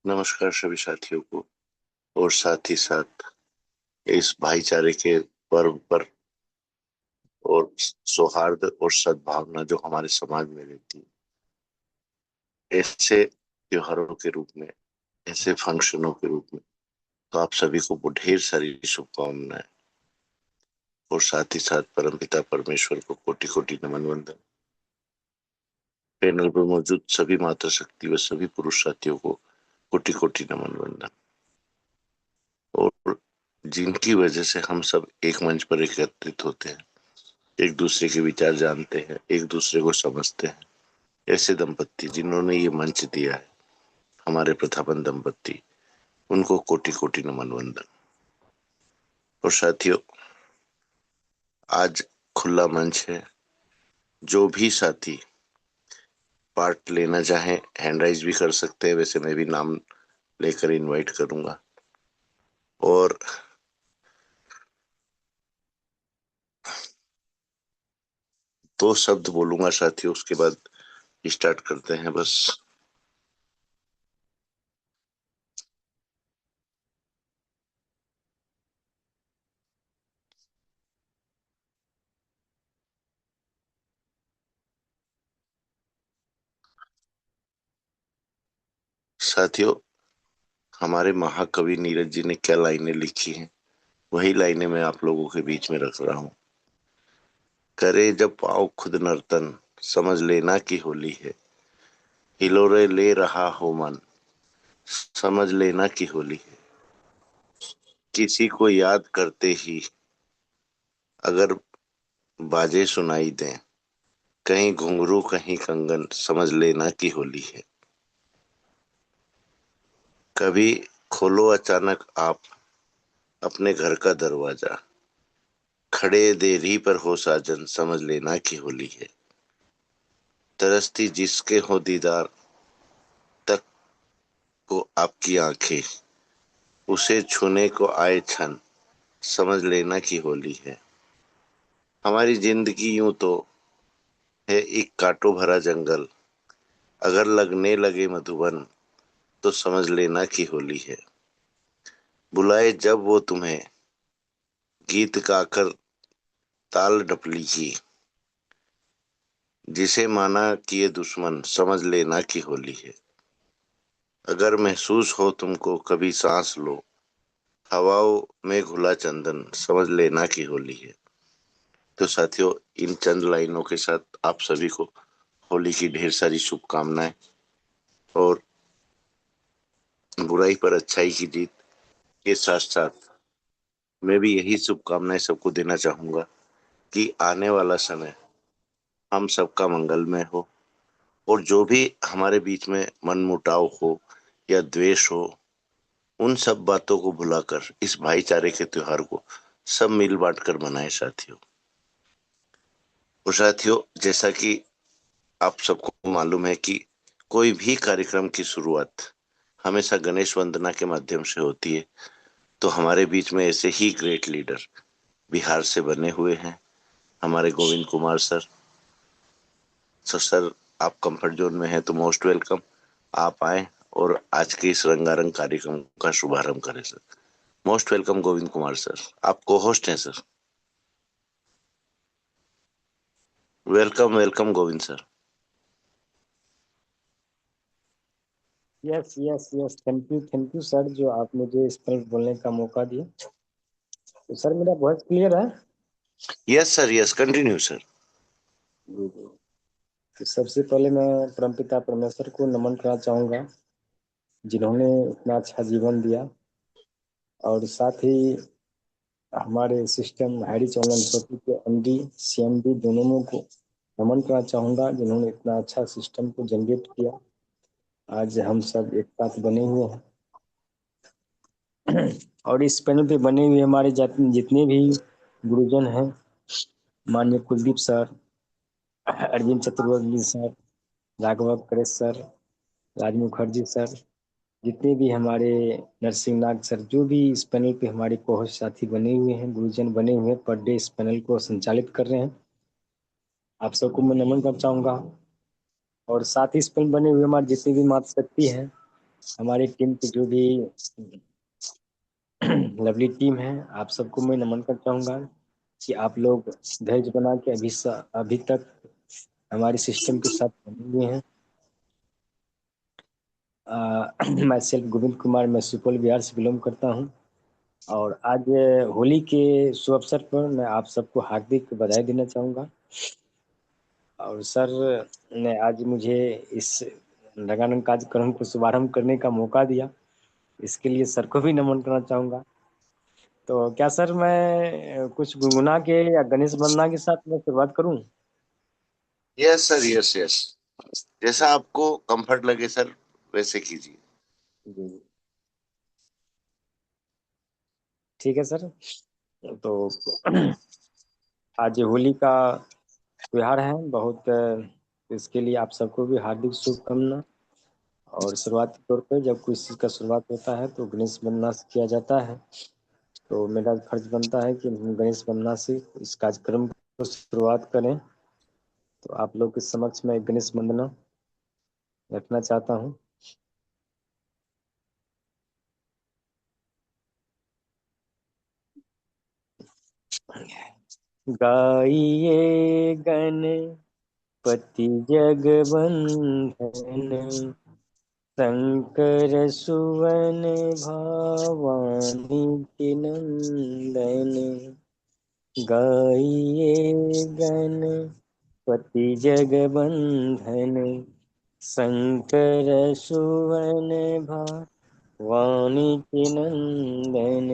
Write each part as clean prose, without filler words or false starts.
नमस्कार सभी साथियों को। और साथ ही साथ इस भाईचारे के पर्व पर और सौहार्द और सद्भावना जो हमारे समाज में रहती है, ऐसे त्योहारों के रूप में, ऐसे फंक्शनों के रूप में, तो आप सभी को ढेर सारी शुभकामनाएं। और साथ ही साथ परमपिता परमेश्वर को कोटि कोटि नमन वंदन। पैनल पर मौजूद सभी माता शक्ति व सभी पुरुष साथियों को कोटि कोटि नमन वंदन। और जिनकी वजह से हम सब एक मंच पर एकत्रित होते हैं, एक दूसरे के विचार जानते हैं, एक दूसरे को समझते हैं, ऐसे दंपत्ति जिन्होंने ये मंच दिया है, हमारे प्रथापन दंपत्ति, उनको कोटि कोटि नमन वंदन। और साथियों, आज खुला मंच है। जो भी साथी पार्ट लेना चाहे हैंड राइज भी कर सकते हैं। वैसे मैं भी नाम लेकर इनवाइट करूंगा। और दो शब्द बोलूंगा साथियों, उसके बाद स्टार्ट करते हैं बस। साथियों, हमारे महाकवि नीरज जी ने क्या लाइनें लिखी हैं, वही लाइनें मैं आप लोगों के बीच में रख रहा हूं। करे जब पाओ खुद नर्तन, समझ लेना कि होली है। हिलोरे ले रहा हो मन, समझ लेना कि होली है। किसी को याद करते ही अगर बाजे सुनाई दें, कहीं घुंघरू कहीं कंगन, समझ लेना कि होली है। कभी खोलो अचानक आप अपने घर का दरवाजा, खड़े देरी पर हो साजन, समझ लेना कि होली है। तरसती जिसके हो दीदार तक को आपकी आंखें, उसे छूने को आए क्षण, समझ लेना कि होली है। हमारी जिंदगी यूं तो है एक कांटों भरा जंगल, अगर लगने लगे मधुबन, तो समझ लेना कि होली है। बुलाए जब वो तुम्हें गीत गाकर ताल डपली की, जिसे माना किए दुश्मन, समझ लेना कि होली है। अगर महसूस हो तुमको कभी सांस लो, हवाओं में घुला चंदन, समझ लेना कि होली है। तो साथियों, इन चंद लाइनों के साथ आप सभी को होली की ढेर सारी शुभकामनाएं। और बुराई पर अच्छाई की जीत के साथ साथ मैं भी यही शुभकामनाएं सबको देना चाहूंगा कि आने वाला समय हम सबका मंगलमय हो। और जो भी हमारे बीच में मनमुटाव हो या द्वेष हो, उन सब बातों को भुलाकर इस भाईचारे के त्योहार को सब मिल बांट कर मनाएं साथियों। और साथियों, जैसा कि आप सबको मालूम है कि कोई भी कार्यक्रम की शुरुआत हमेशा गणेश वंदना के माध्यम से होती है। तो हमारे बीच में ऐसे ही ग्रेट लीडर बिहार से बने हुए हैं, हमारे गोविंद कुमार सर। सर, आप कंफर्ट जोन में हैं तो मोस्ट वेलकम। आप आए और आज के इस रंगारंग कार्यक्रम का शुभारंभ करें sir. Most welcome Govind Kumar sir. आप को होस्ट हैं sir. Welcome welcome Govind sir. Yes yes yes, thank you sir, जो आप मुझे इस पर बोलने का मौका दिया। तो सर, मेरा वॉइस क्लियर है? Yes sir, yes, continue sir. जी जी। तो सबसे पहले मैं परमपिता परमेश्वर को नमन करना चाहूँगा, जिन्होंने इतना अच्छा जीवन दिया। और साथ ही हमारे सिस्टम हैरिस ऑनलाइन सोसाइटी के एमडी सीएमडी दोनों को नमन करना चाहूँगा, जिन्होंने इतना अच्छा सिस्टम को जनरेट किया। आज हम सब एक साथ बने हुए हैं। और इस पैनल पे बने हुए हमारे जितने भी गुरुजन हैं, माननीय Kuldeep sir, Arvind Chaturvedi sir, Raghav Karesh sir, Raj Mukherjee sir, जितने भी हमारे नरसिंह नाग सर, जो भी इस पैनल पे हमारे कोहोस्ट साथी बने हुए हैं, गुरुजन बने हुए हैं, पर डे इस पैनल को संचालित कर रहे हैं, आप सबको मैं नमन करना चाहूँगा। और साथ ही इस पैनल बने हुए हमारे जितने भी माता शक्ति हैं, हमारी टीम की जो भी लवली टीम है, आप सबको मैं नमन करना चाहूँगा कि आप लोग धैर्य बना के अभी तक हमारे सिस्टम के साथ बने हुए हैं। मैं सेल्फ गोविंद कुमार, मैं सुपौल बिहार से बिलोंग करता हूँ। और आज होली के शुभ अवसर पर मैं आप सबको हार्दिक बधाई देना चाहूँगा। और सर ने आज मुझे इस रंगारंग कार्यक्रम को शुभारंभ करने का मौका दिया, इसके लिए सर को भी नमन करना चाहूँगा। तो क्या सर मैं कुछ गुनगुना के या गणेश वंदना के साथ मैं शुरुआत करूँ? यस सर, यस यस, जैसा आपको कंफर्ट लगे सर वैसे कीजिए। जी ठीक है सर। तो आज होली का त्योहार है बहुत, इसके लिए आप सबको भी हार्दिक शुभकामना। और शुरुआती तौर पे जब कोई चीज़ का शुरुआत होता है तो गणेश वंदना से किया जाता है। तो मेरा फर्ज बनता है कि हम गणेश वंदना से इस कार्यक्रम को शुरुआत करें। तो आप लोग के समक्ष मैं गणेश वंदना रखना चाहता हूँ। गाइए गणपति जगवंदन, शंकर सुवन भवानी के नंदन। गाइए गणपति जगवंदन, शंकर सुवन भवानी के नंदन।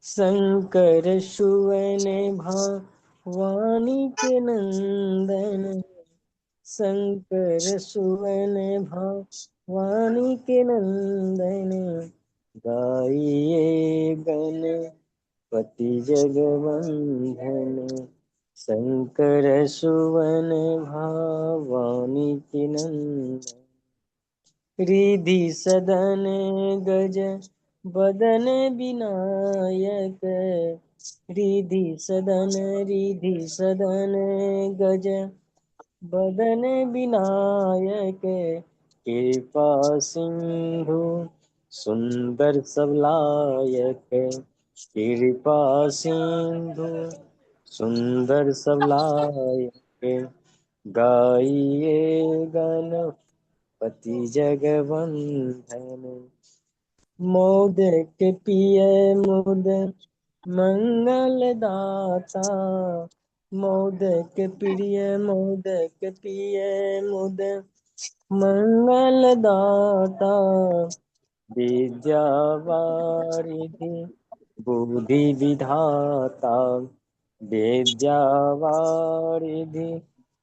शंकर सुवन भवानी के नंदन, शंकर सुवन भवानी के नंदन। गाइए गणपति जगवंदन, शंकर सुवन भवानी के नंदन। रिधि सदन गज बदन विनायक, रिधि सदन गज बदन विनायक। कृपा सिंधु सुंदर सबलायक, कृपा सिंधु सुंदर सबलायक। गाइए गणपति जगवंदन, मोदक पिय मुद मंगल दाता। मोदक प्रिय मुद मंगल दाता। विद्या वारिधि बुद्धि विधाता, विद्या वारिधि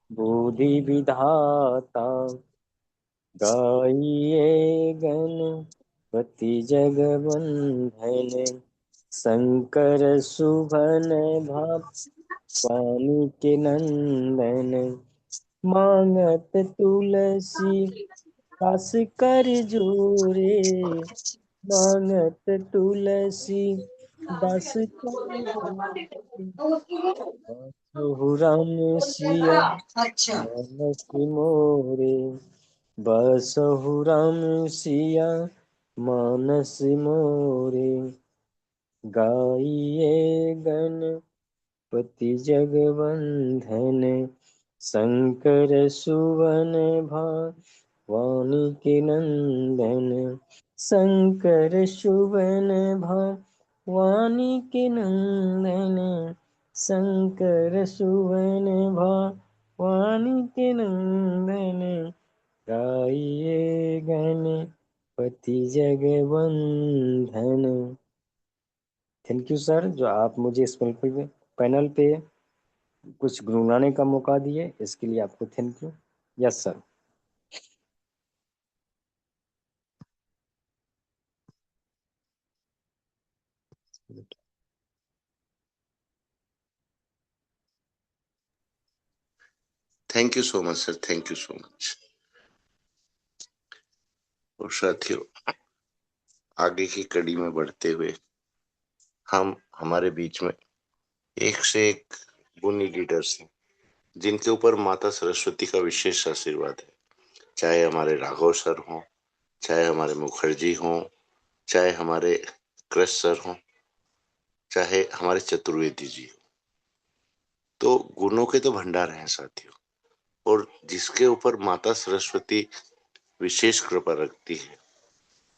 बुद्धि विधाता। गाइए गणपति जगवंदन, शंकर सुभन भवानी के नंदन। मांगत तुलसी दास कर जोरे, मांगत तुलसी दास कर जोरे। बसहु राम सिया मानस मोरे, बसहु राम सिया मानस मोरे। गाइए गणपति जगवंदन, शंकर सुवन भवानी के नंदन। शंकर सुवन भवानी के नंदन, शंकर सुवन भवानी के नंदन। गाइए गणपति जगवंदन। थैंक यू सर, जो आप मुझे इस पैनल पे कुछ गुनगुनाने का मौका दिए, इसके लिए आपको thank you. Yes sir. Thank you so much sir, thank you so much. और साथियों, आगे की कड़ी में बढ़ते हुए हम हमारे बीच में एक से एक गुणी लीडर्स हैं जिनके ऊपर माता सरस्वती का विशेष आशीर्वाद है। चाहे हमारे राघव सर हों, चाहे हमारे मुखर्जी हों, चाहे हमारे कृष्ण सर हों, चाहे हमारे चतुर्वेदी जी हो, तो गुणों के तो भंडार हैं साथियों। और जिसके ऊपर माता सरस्वती विशेष कृपा रखती है,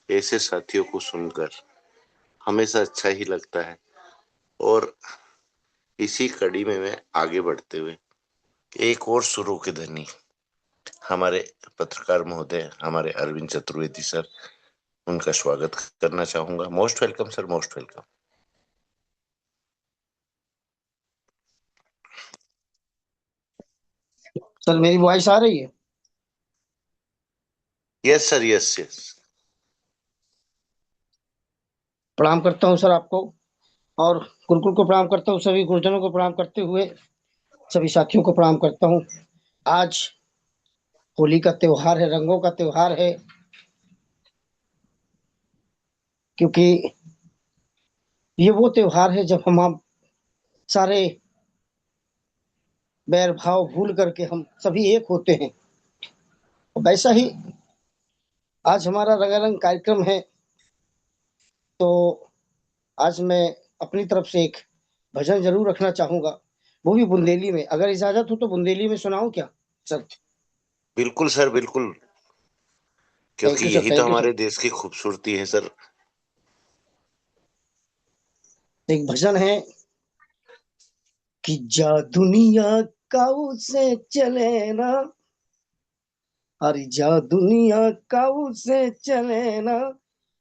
ऐसे साथियों को सुनकर हमेशा अच्छा ही लगता है। और इसी कड़ी में मैं आगे बढ़ते हुए एक और सुरों के धनी हमारे पत्रकार महोदय, हमारे अरविंद चतुर्वेदी सर, उनका स्वागत करना चाहूंगा। Most welcome sir, most welcome. Sir मेरी वॉइस आ रही है? Yes sir, yes yes. प्रणाम करता हूं सर आपको, और गुरुकुल को प्रणाम करता हूं, सभी गुरुजनों को प्रणाम करते हुए सभी साथियों को प्रणाम करता हूं। आज होली का त्योहार है, रंगों का त्योहार है, क्योंकि ये वो त्योहार है जब हम सारे बैर भाव भूल करके हम सभी एक होते हैं। वैसा ही आज हमारा रंगारंग कार्यक्रम है, तो आज मैं अपनी तरफ से एक भजन जरूर रखना चाहूंगा, वो भी बुंदेली में। अगर इजाजत हो तो बुंदेली में सुनाऊं क्या सर? बिल्कुल सर, बिल्कुल, थैंक क्योंकि यू सर, यही तो थैंक यू सर। हमारे देश की खूबसूरती है सर। एक भजन है कि जा दुनिया काऊ से चले ना, अरे जा दुनिया काऊ से चले ना,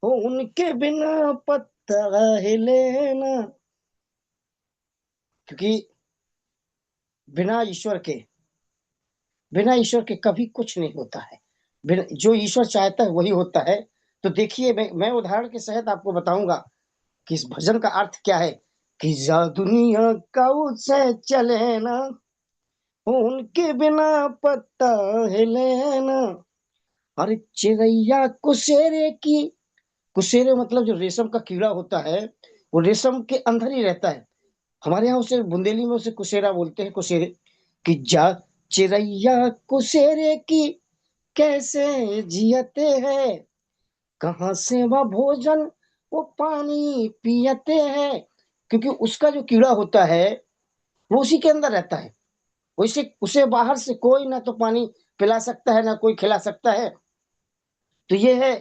हो उनके बिना पत्ता हिले ना। क्योंकि बिना ईश्वर के, बिना ईश्वर के कभी कुछ नहीं होता है। बिना जो ईश्वर चाहता है वही होता है। तो देखिए, मैं उदाहरण के सहित आपको बताऊंगा कि इस भजन का अर्थ क्या है। कि जा दुनिया काऊ से चले ना, उनके बिना पत्ता हिले ना। अरे चिड़ैया कुसेरे की, कुसेरे मतलब जो रेशम का कीड़ा होता है, वो रेशम के अंदर ही रहता है। हमारे यहाँ उसे बुंदेली में उसे कुसेरा बोलते हैं, कुसेरे। कि जा चिड़ैया कुसेरे की कैसे जियते हैं, कहाँ से वह भोजन वो पानी पियते हैं। क्योंकि उसका जो कीड़ा होता है वो उसी के अंदर रहता है। उसे उसे बाहर से कोई ना तो पानी पिला सकता है, ना कोई खिला सकता है। तो ये है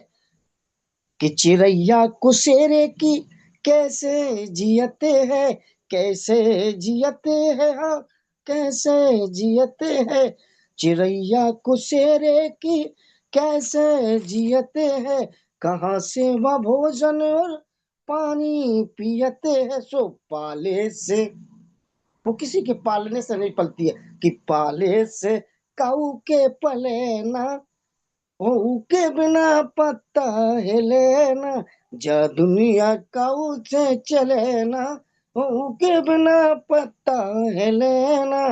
कि चिड़ैया कुसेरे की कैसे जियते हैं, कैसे जियते हैं, हाँ कैसे जियते हैं। चिड़ैया कुसेरे की कैसे जियते हैं, कहाँ से वह भोजन और पानी पियते हैं। सो पाले से, वो किसी के पालने से नहीं पलती है, कि पाले से काऊ के पले ना, के बिना पत्ता हिले ना। जा दुनिया काऊ से चले ना, के बिना पत्ता हिले ना।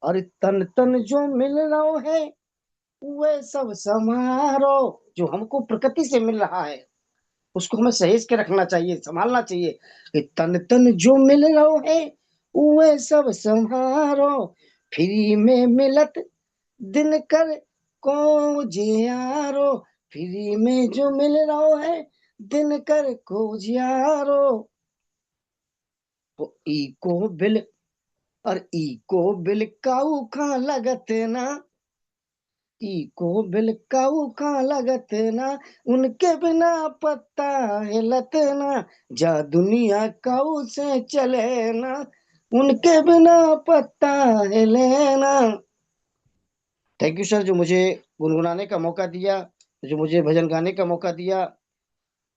और तन तन जो मिल रहा है वे सब समारो, जो हमको प्रकृति से मिल रहा है उसको हमें सहेज के रखना चाहिए, संभालना चाहिए। कि तन तन जो मिल रहा है वे सब संभारो, फ्री में मिलत दिन कर को जियारो। फ्री में जो मिल रहा है दिन कर को जियारो। तो इको बिल, और इको बिल काऊ का लगत ना, इको बिल काऊ का लगत ना, उनके बिना पत्ता हिलत ना। जा दुनिया काऊ से चले ना, उनके बिना पत्ता हिले ना। थैंक यू सर, जो मुझे गुनगुनाने का मौका दिया, जो मुझे भजन गाने का मौका दिया,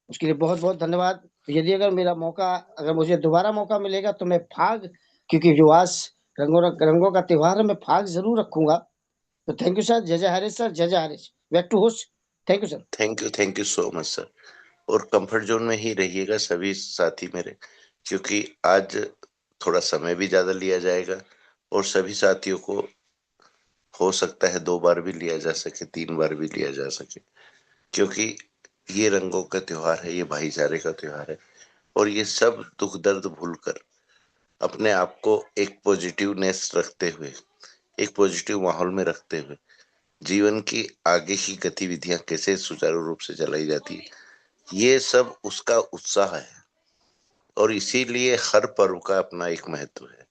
उसके लिए बहुत बहुत धन्यवाद। यदि अगर मेरा मौका, अगर मुझे दोबारा मौका मिलेगा तो मैं फाग, क्योंकि जो आज रंगों का त्योहार है, मैं फाग जरूर रखूंगा। तो थैंक यू सर, जय जय हरीश सर, जय जय Harish. Back to host. Thank you sir. Thank you so much sir. और कंफर्ट जोन में ही रहिएगा सभी साथी मेरे, क्योंकि आज थोड़ा समय भी ज्यादा लिया जाएगा और सभी साथियों को हो सकता है 2 बार भी लिया जा सके, 3 बार भी लिया जा सके, क्योंकि ये रंगों का त्योहार है, ये भाईचारे का त्योहार है। और ये सब दुख दर्द भूलकर अपने आप को एक पॉजिटिवनेस रखते हुए, एक पॉजिटिव माहौल में रखते हुए जीवन की आगे की गतिविधियां कैसे सुचारू रूप से चलाई जाती है, ये सब उसका उत्साह है। और इसीलिए हर पर्व का अपना एक महत्व है।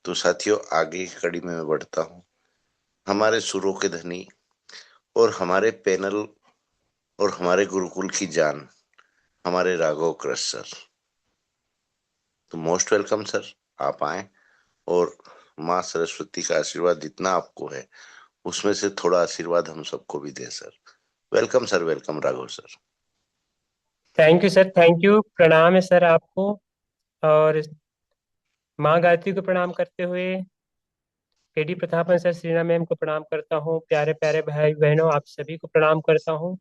तो साथियों, आगे की कड़ी में मैं बढ़ता हूँ। हमारे सुरों के धनी और हमारे पैनल और हमारे गुरुकुल की जान, हमारे राघव कृष्ण सर। तो मोस्ट वेलकम सर, आप आए और माँ सरस्वती का आशीर्वाद जितना आपको है उसमें से थोड़ा आशीर्वाद हम सबको भी दें sir. Welcome sir, welcome Raghav sir. Thank you sir, thank you. प्रणाम है सर आपको, और माँ गायत्री को प्रणाम करते हुए KD Prathapan sir, Shreena ma'am को प्रणाम करता हूँ। प्यारे प्यारे भाई बहनों, आप सभी को प्रणाम करता हूँ।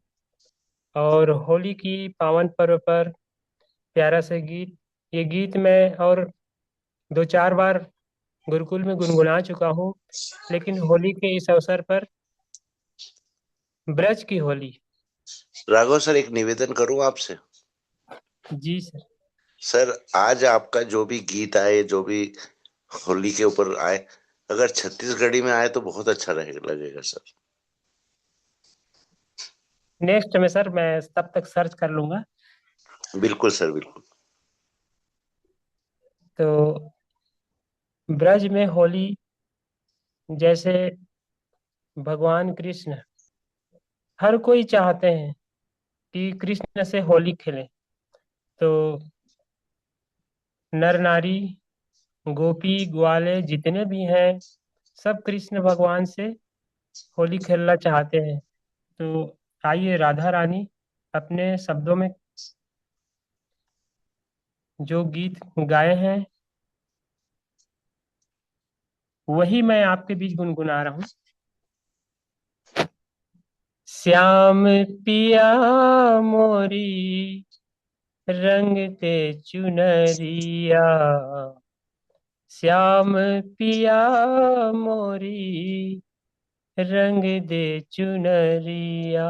और होली की पावन पर्व पर प्यारा सा गीत, ये गीत मैं और 2-4 बार गुरुकुल में गुनगुना चुका हूँ, लेकिन होली के इस अवसर पर ब्रज की होली। राघव सर, एक निवेदन करूं आपसे। जी सर। सर, आज आपका जो भी गीत आए, जो भी होली के ऊपर आए, अगर छत्तीसगढ़ी में आए तो बहुत अच्छा रहेगा, लगेगा सर। नेक्स्ट में सर मैं तब तक सर्च कर लूंगा। बिल्कुल सर, बिल्कुल। तो ब्रज में होली, जैसे भगवान कृष्ण, हर कोई चाहते हैं कि कृष्ण से होली खेले। तो नर नारी, गोपी ग्वाले जितने भी हैं, सब कृष्ण भगवान से होली खेलना चाहते हैं। तो आइए, राधा रानी अपने शब्दों में जो गीत गाए हैं वही मैं आपके बीच गुनगुना रहा हूँ। श्याम पिया मोरी रंग ते चुनरिया, श्याम पिया मोरी रंग दे चुनरिया,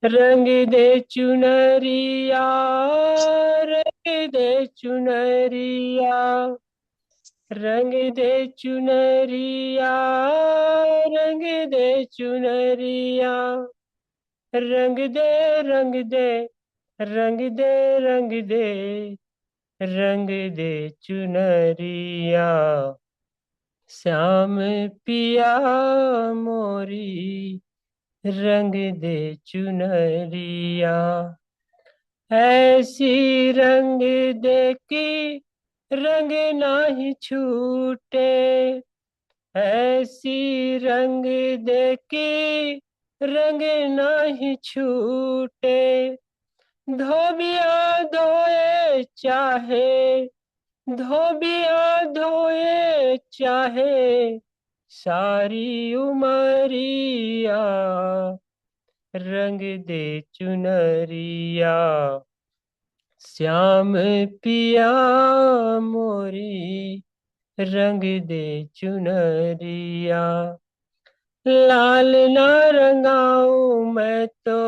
रंग दे चुनरिया, रंग दे चुनरिया, रंग दे चुनरिया, रंग दे चुनरिया, रंग दे, रंग दे, रंग दे, रंग दे, रंग दे चुनरिया, श्याम पिया मोरी रंग दे चुनरिया, ऐसी रंग दे कि रंग नाही छूटे, ऐसी रंग दे कि रंग नाही छूटे, धोबिया धोए चाहे, धोबिया धोए चाहे, सारी उमरिया रंग दे चुनरिया, श्याम पिया मोरी रंग दे चुनरिया, लाल ना रंगाऊं मैं तो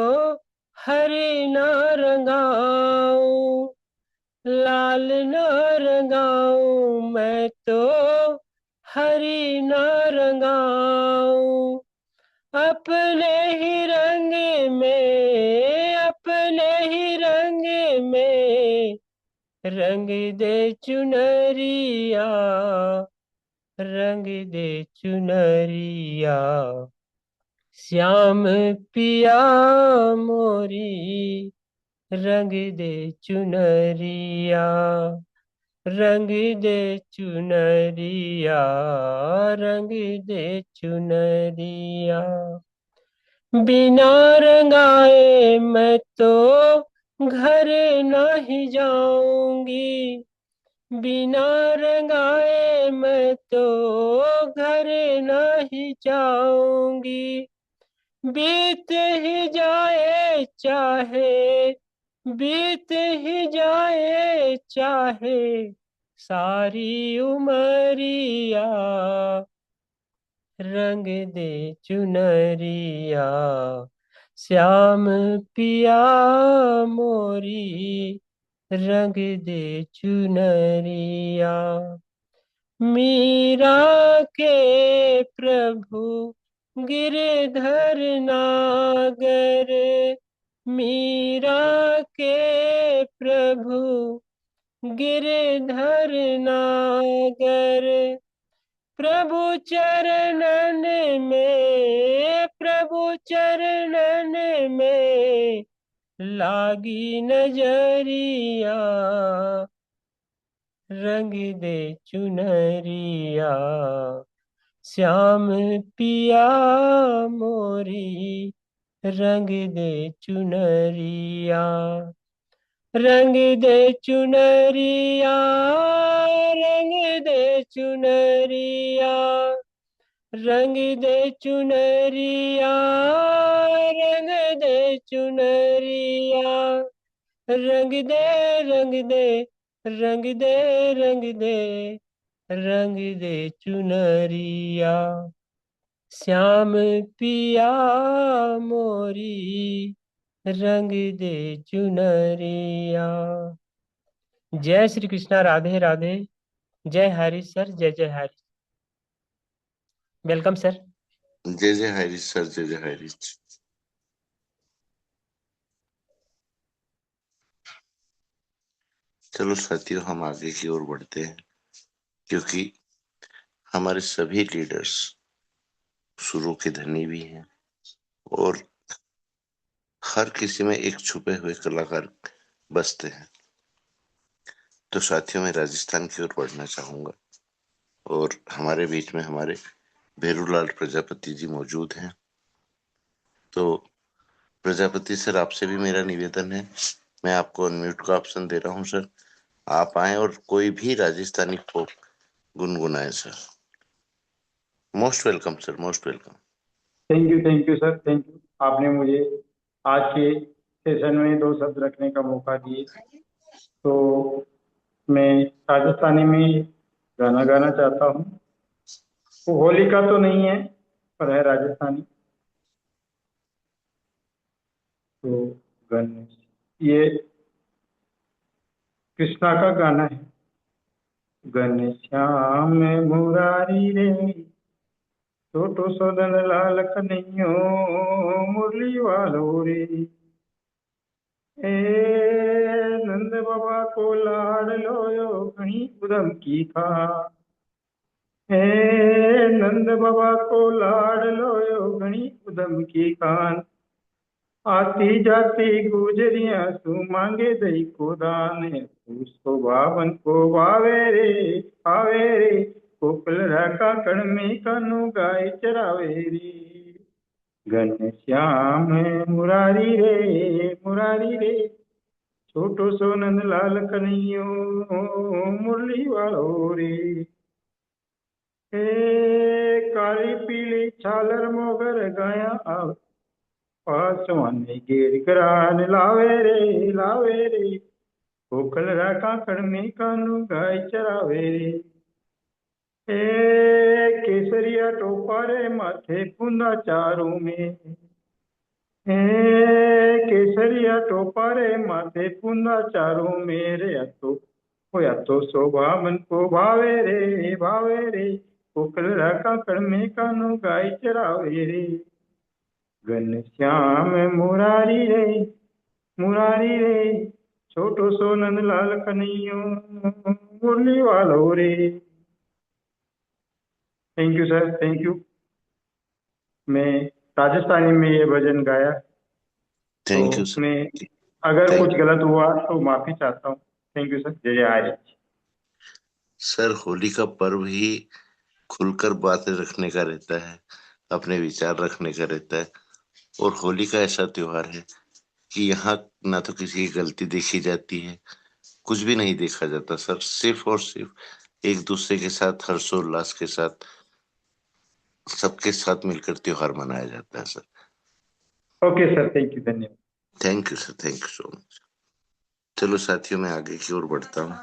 हरी ना रंगाऊं, लाल न रंगाऊं मैं तो हरी न रंगाऊं, अपने ही रंग में, अपने ही रंग में रंग दे चुनरिया, रंग दे चुनरिया, श्याम पिया मोरी रंग दे चुनरिया, रंग दे चुनरिया, रंग दे चुनरिया, बिना रंगाए मैं तो घर नहीं जाऊंगी, बिना रंगाए मैं तो घर नहीं जाऊंगी, बीत ही जाए चाहे, बीत ही जाए चाहे, सारी उमरिया रंग दे चुनरिया, श्याम पिया मोरी रंग दे चुनरिया, मीरा के प्रभु गिरधर नागर मीरा के प्रभु, गिरधर नागर प्रभु चरणन में, प्रभु चरणन में लागी नजरिया, रंग दे चुनरिया श्याम पिया मोरी, रंग दे चुनरिया, रंग दे चुनरिया, रंग दे चुनरिया, रंग दे चुनरिया, रंग दे चुनरिया, रंग दे, रंग दे, रंग दे, रंग दे, रंग दे चुनरिया श्याम पिया मोरी, रंग दे चुनरिया। जय श्री कृष्णा, राधे राधे, जय हरि सर, जय जय हरि। Welcome sir. जय जय हरीश सर, जय जय हरीश। चलो साथियों, हम आगे की ओर बढ़ते हैं, क्योंकि हमारे सभी लीडर्स सुरों के धनी भी हैं और हर किसी में एक छुपे हुए कलाकार बसते हैं। तो साथियों, मैं राजस्थान की ओर बढ़ना चाहूंगा और हमारे बीच में हमारे भेरूलाल प्रजापति जी मौजूद हैं। तो प्रजापति सर, आपसे भी मेरा निवेदन है, मैं आपको अनम्यूट का ऑप्शन दे रहा हूं सर, आप आए और कोई भी राजस्थानी फोक गुनगुनाए sir. Most welcome sir, most welcome. Thank you sir, thank you. आपने मुझे आज के सेशन में 2 शब्द रखने का मौका दिए। तो मैं राजस्थानी में गाना गाना चाहता हूँ। वो होली का तो नहीं है, पर है राजस्थानी। तो गाने ये कृष्णा का गाना है। घनश्याम मुरारी रे, छोटो सोदन लाल कन्हैयो, मुरली वालो रे। ए नंद बाबा को लाड लोयो, कहीं उदम की खा। ए नंद बाबा को लाड लोयो, घणी उदम की खान। आती जाती गुजरिया तू मांगे दई को दान। उसको बावन को बावे रे कोपल राका कण में कानू गाय चरावे रे। घनश्याम मुरारी रे, छोटो सो नंद लाल कन्हैयो, मुरली वालो रे। काली पीली छालर मोगर गाया आव, पासवाने गेर करान लावे रे कोकल राका कण में कानू गाय चरावे रे। केसरिया टोपा रे माथे पुंदा चारों में। केसरिया टोपा रे माथे पुंदा चारों में रे। या तो शोभा मन को भावे रे कोकल राका कण में कानू गाय चरावे रे। घनश्याम मुरारी रे, छोटो सो नंद लाल कन्हैयो, मुरली वालो रे। Thank you sir, thank you. मैं राजस्थानी में ये भजन गाया। थैंक तो यू सर। मैं अगर Thank कुछ गलत हुआ तो माफी चाहता हूँ। थैंक यू सर, जय हरि। सर, होली का पर्व ही खुलकर बातें रखने का रहता है, अपने विचार रखने का रहता है, और होली का ऐसा त्योहार है कि यहाँ ना तो किसी की गलती देखी जाती है, कुछ भी नहीं देखा जाता सर, सिर्फ और सिर्फ एक दूसरे के साथ हर्षोल्लास के साथ सबके साथ मिलकर त्योहार मनाया जाता है sir. Okay sir, thank you, धन्यवाद। Thank you sir, thank you so much. चलो साथियों, मैं आगे की ओर बढ़ता हूँ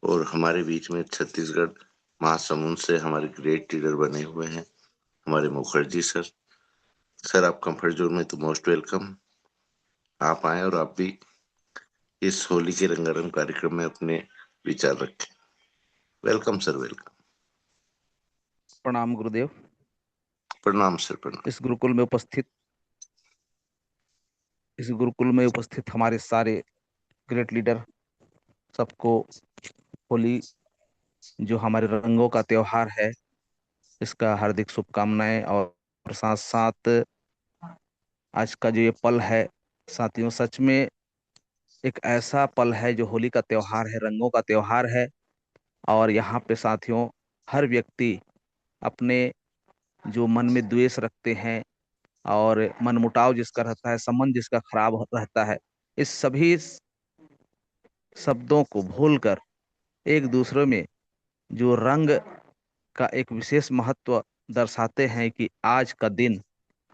और हमारे बीच में छत्तीसगढ़ महासमुंद से हमारे ग्रेट लीडर बने हुए हैं हमारे मुखर्जी सर। सर, आप कंफर्ट जोन में तो मोस्ट वेलकम, आप आए और आप भी इस होली के रंगारंग कार्यक्रम में अपने विचार रखें। Welcome sir, welcome. प्रणाम गुरुदेव। प्रणाम सर, प्रणाम। इस गुरुकुल में उपस्थित हमारे सारे ग्रेट लीडर, सबको होली, जो हमारे रंगों का त्योहार है, इसका हार्दिक शुभकामनाएं। और साथ साथ आज का जो ये पल है साथियों, सच में एक ऐसा पल है जो होली का त्योहार है, रंगों का त्योहार है। और यहाँ पे साथियों हर व्यक्ति अपने जो मन में द्वेष रखते हैं और मनमुटाव जिसका रहता है, संबंध जिसका खराब रहता है, इस सभी शब्दों को भूलकर एक दूसरे में जो रंग का एक विशेष महत्व दर्शाते हैं कि आज का दिन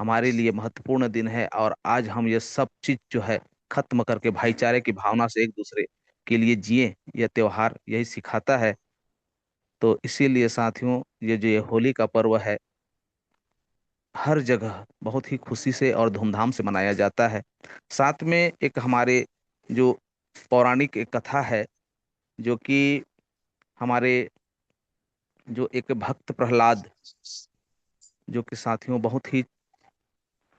हमारे लिए महत्वपूर्ण दिन है और आज हम ये सब चीज जो है खत्म करके भाईचारे की भावना से एक दूसरे के लिए जिए, यह त्योहार यही सिखाता है। तो इसीलिए साथियों ये जो ये होली का पर्व है, हर जगह बहुत ही खुशी से और धूमधाम से मनाया जाता है। साथ में एक हमारे जो पौराणिक एक कथा है, जो कि हमारे जो एक भक्त प्रहलाद, जो कि साथियों बहुत ही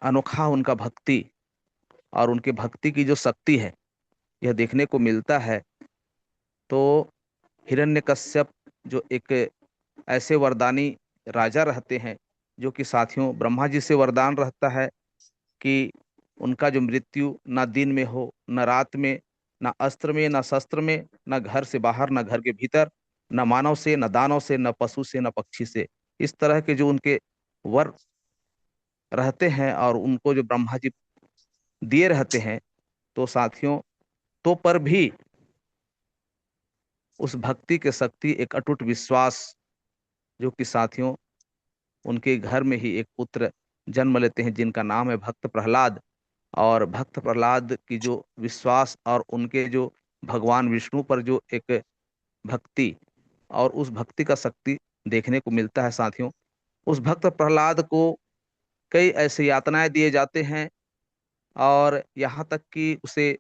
अनोखा उनका भक्ति और उनके भक्ति की जो शक्ति है यह देखने को मिलता है। तो हिरण्यकश्यप जो एक ऐसे वरदानी राजा रहते हैं, जो कि साथियों ब्रह्मा जी से वरदान रहता है कि उनका जो मृत्यु ना दिन में हो, न रात में, ना अस्त्र में, ना शस्त्र में, न घर से बाहर, न घर के भीतर, न मानव से, न दानव से, न पशु से, न पक्षी से। इस तरह के जो उनके वर रहते हैं और उनको जो ब्रह्मा जी दिए रहते हैं, तो साथियों तो पर भी उस भक्ति के शक्ति, एक अटूट विश्वास, जो कि साथियों उनके घर में ही एक पुत्र जन्म लेते हैं जिनका नाम है भक्त प्रहलाद। और भक्त प्रहलाद की जो विश्वास और उनके जो भगवान विष्णु पर जो एक भक्ति और उस भक्ति का शक्ति देखने को मिलता है साथियों। उस भक्त प्रहलाद को कई ऐसे यातनाएं दिए जाते हैं और यहाँ तक कि उसे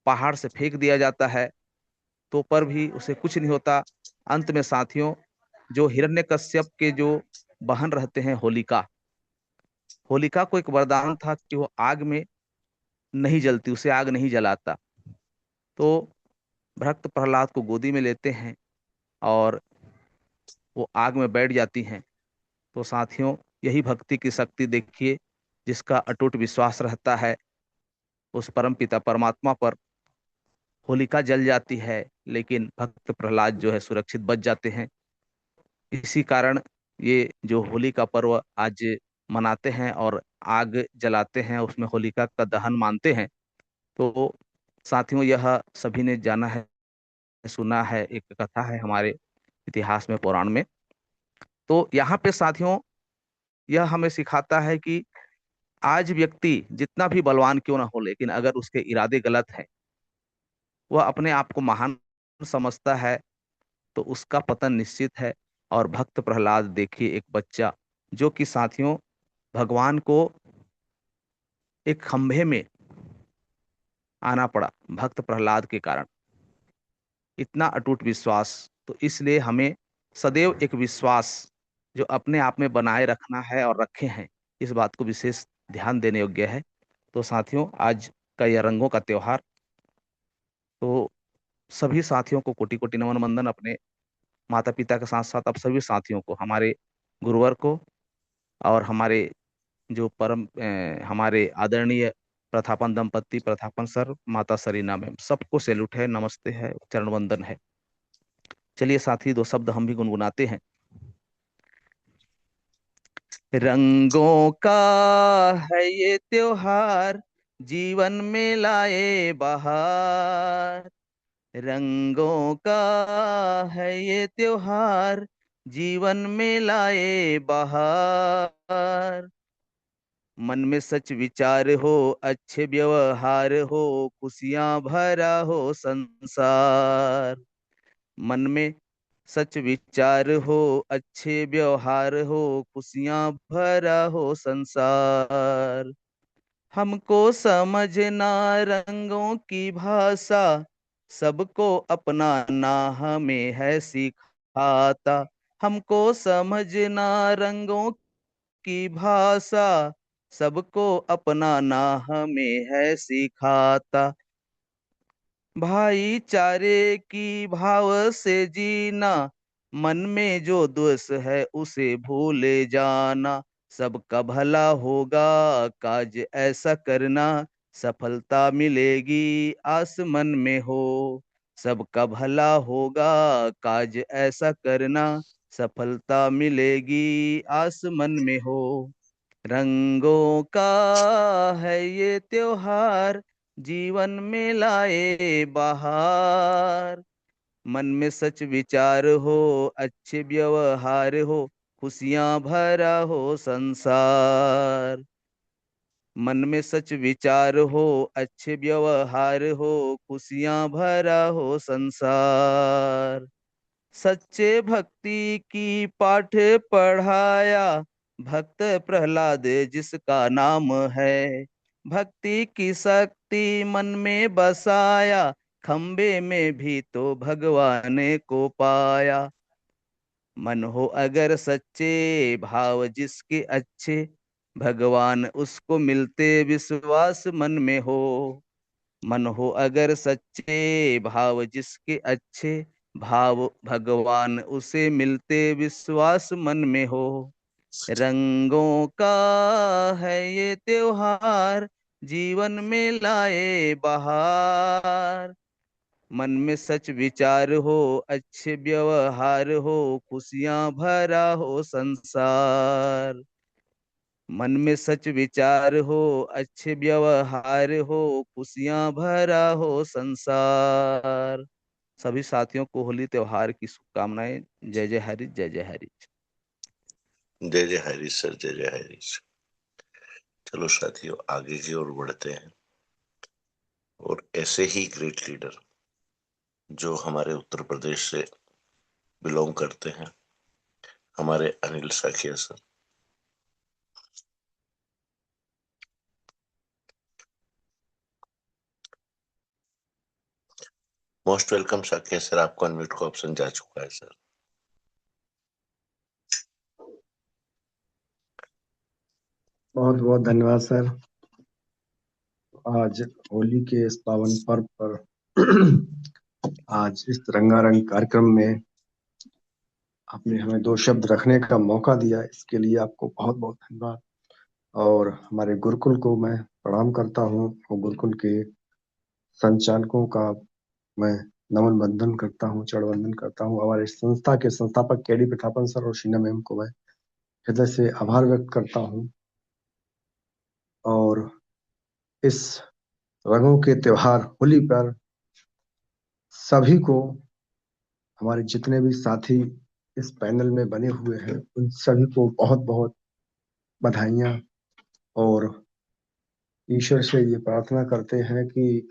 पहाड़ से फेंक दिया जाता है, तो पर भी उसे कुछ नहीं होता। अंत में साथियों जो हिरण्यकश्यप के जो बहन रहते हैं होलिका, होलिका को एक वरदान था कि वो आग में नहीं जलती, उसे आग नहीं जलाता। तो भक्त प्रहलाद को गोदी में लेते हैं और वो आग में बैठ जाती हैं। तो साथियों यही भक्ति की शक्ति देखिए, जिसका अटूट विश्वास रहता है उस परम पिता परमात्मा पर। होलिका जल जाती है लेकिन भक्त प्रहलाद जो है सुरक्षित बच जाते हैं। इसी कारण ये जो होली का पर्व आज मनाते हैं और आग जलाते हैं, उसमें होलिका का दहन मानते हैं। तो साथियों यह सभी ने जाना है, सुना है, एक कथा है हमारे इतिहास में, पुराण में। तो यहाँ पे साथियों यह हमें सिखाता है कि आज व्यक्ति जितना भी बलवान क्यों ना हो, लेकिन अगर उसके इरादे गलत है, वह अपने आप को महान समझता है, तो उसका पतन निश्चित है। और भक्त प्रहलाद देखिए, एक बच्चा जो कि साथियों भगवान को एक खंभे में आना पड़ा भक्त प्रहलाद के कारण, इतना अटूट विश्वास। तो इसलिए हमें सदैव एक विश्वास जो अपने आप में बनाए रखना है और रखे हैं, इस बात को विशेष ध्यान देने योग्य है। तो साथियों आज का यह रंगों का त्योहार, तो सभी साथियों को कोटि कोटि नमन वंदन, अपने माता पिता के साथ साथ अब सभी साथियों को, हमारे गुरुवर को और हमारे जो हमारे आदरणीय प्रथापन दंपति, प्रथापन सर, माता सरीना मैम, सबको सैल्यूट है, नमस्ते है, चरण वंदन है। चलिए साथी दो शब्द हम भी गुनगुनाते हैं। रंगों का है ये त्योहार, जीवन में लाए बहार। रंगों का है ये त्योहार, जीवन में लाए बहार। मन में सच विचार हो, अच्छे व्यवहार हो, खुशियां भरा हो संसार। मन में सच विचार हो, अच्छे व्यवहार हो, खुशियां भरा हो संसार। हमको समझना रंगों की भाषा, सबको अपनाना हमें है सिखाता। हमको समझना रंगों की भाषा, सबको अपनाना हमें है सिखाता। भाईचारे की भाव से जीना, मन में जो द्वेष है उसे भूले जाना। सबका भला होगा काज ऐसा करना, सफलता मिलेगी आस मन में हो। सबका भला होगा काज ऐसा करना, सफलता मिलेगी आस मन में हो। रंगों का है ये त्योहार, जीवन में लाए बहार। मन में सच विचार हो, अच्छे व्यवहार हो, खुशियां भरा हो संसार। मन में सच विचार हो, अच्छे व्यवहार हो, खुशियां भरा हो संसार। सच्चे भक्ति की पाठ पढ़ाया, भक्त प्रहलाद जिसका नाम है। भक्ति की शक्ति मन में बसाया, खम्बे में भी तो भगवान को पाया। मन हो अगर सच्चे, भाव जिसके अच्छे, भगवान उसको मिलते विश्वास मन में हो। मन हो अगर सच्चे, भाव जिसके अच्छे, भाव भगवान उसे मिलते विश्वास मन में हो। रंगों का है ये त्योहार, जीवन में लाए बहार। मन में सच विचार हो, अच्छे व्यवहार हो, खुशियां भरा हो संसार। मन में सच विचार हो, अच्छे व्यवहार हो, खुशियां भरा हो संसार। सभी साथियों को होली त्योहार की शुभकामनाएं। जय जय हरि, जय जय हरि। जय जय हरी सर, जय जय हरी। चलो साथियों, आगे की ओर बढ़ते हैं और ऐसे ही ग्रेट लीडर जो हमारे उत्तर प्रदेश से बिलोंग करते हैं, हमारे Anil Sakhiya sir. Most welcome Sakhiya sir, आपको अनम्यूट का ऑप्शन जा चुका है सर। बहुत बहुत धन्यवाद सर। आज होली के इस पावन पर्व पर आज इस रंगारंग कार्यक्रम में आपने हमें दो शब्द रखने का मौका दिया, इसके लिए आपको बहुत बहुत धन्यवाद। और हमारे गुरुकुल को मैं प्रणाम करता हूँ और गुरुकुल के संचालकों का मैं नमन बंदन करता हूँ, चरण वंदन करता हूँ। हमारे संस्था के संस्थापक केडी प्रतापन सर और शीना मैम को मैं हृदय से आभार व्यक्त करता हूँ। और इस रंगों के त्योहार होली पर सभी को, हमारे जितने भी साथी इस पैनल में बने हुए हैं, उन सभी को बहुत बहुत बधाइयाँ। और ईश्वर से ये प्रार्थना करते हैं कि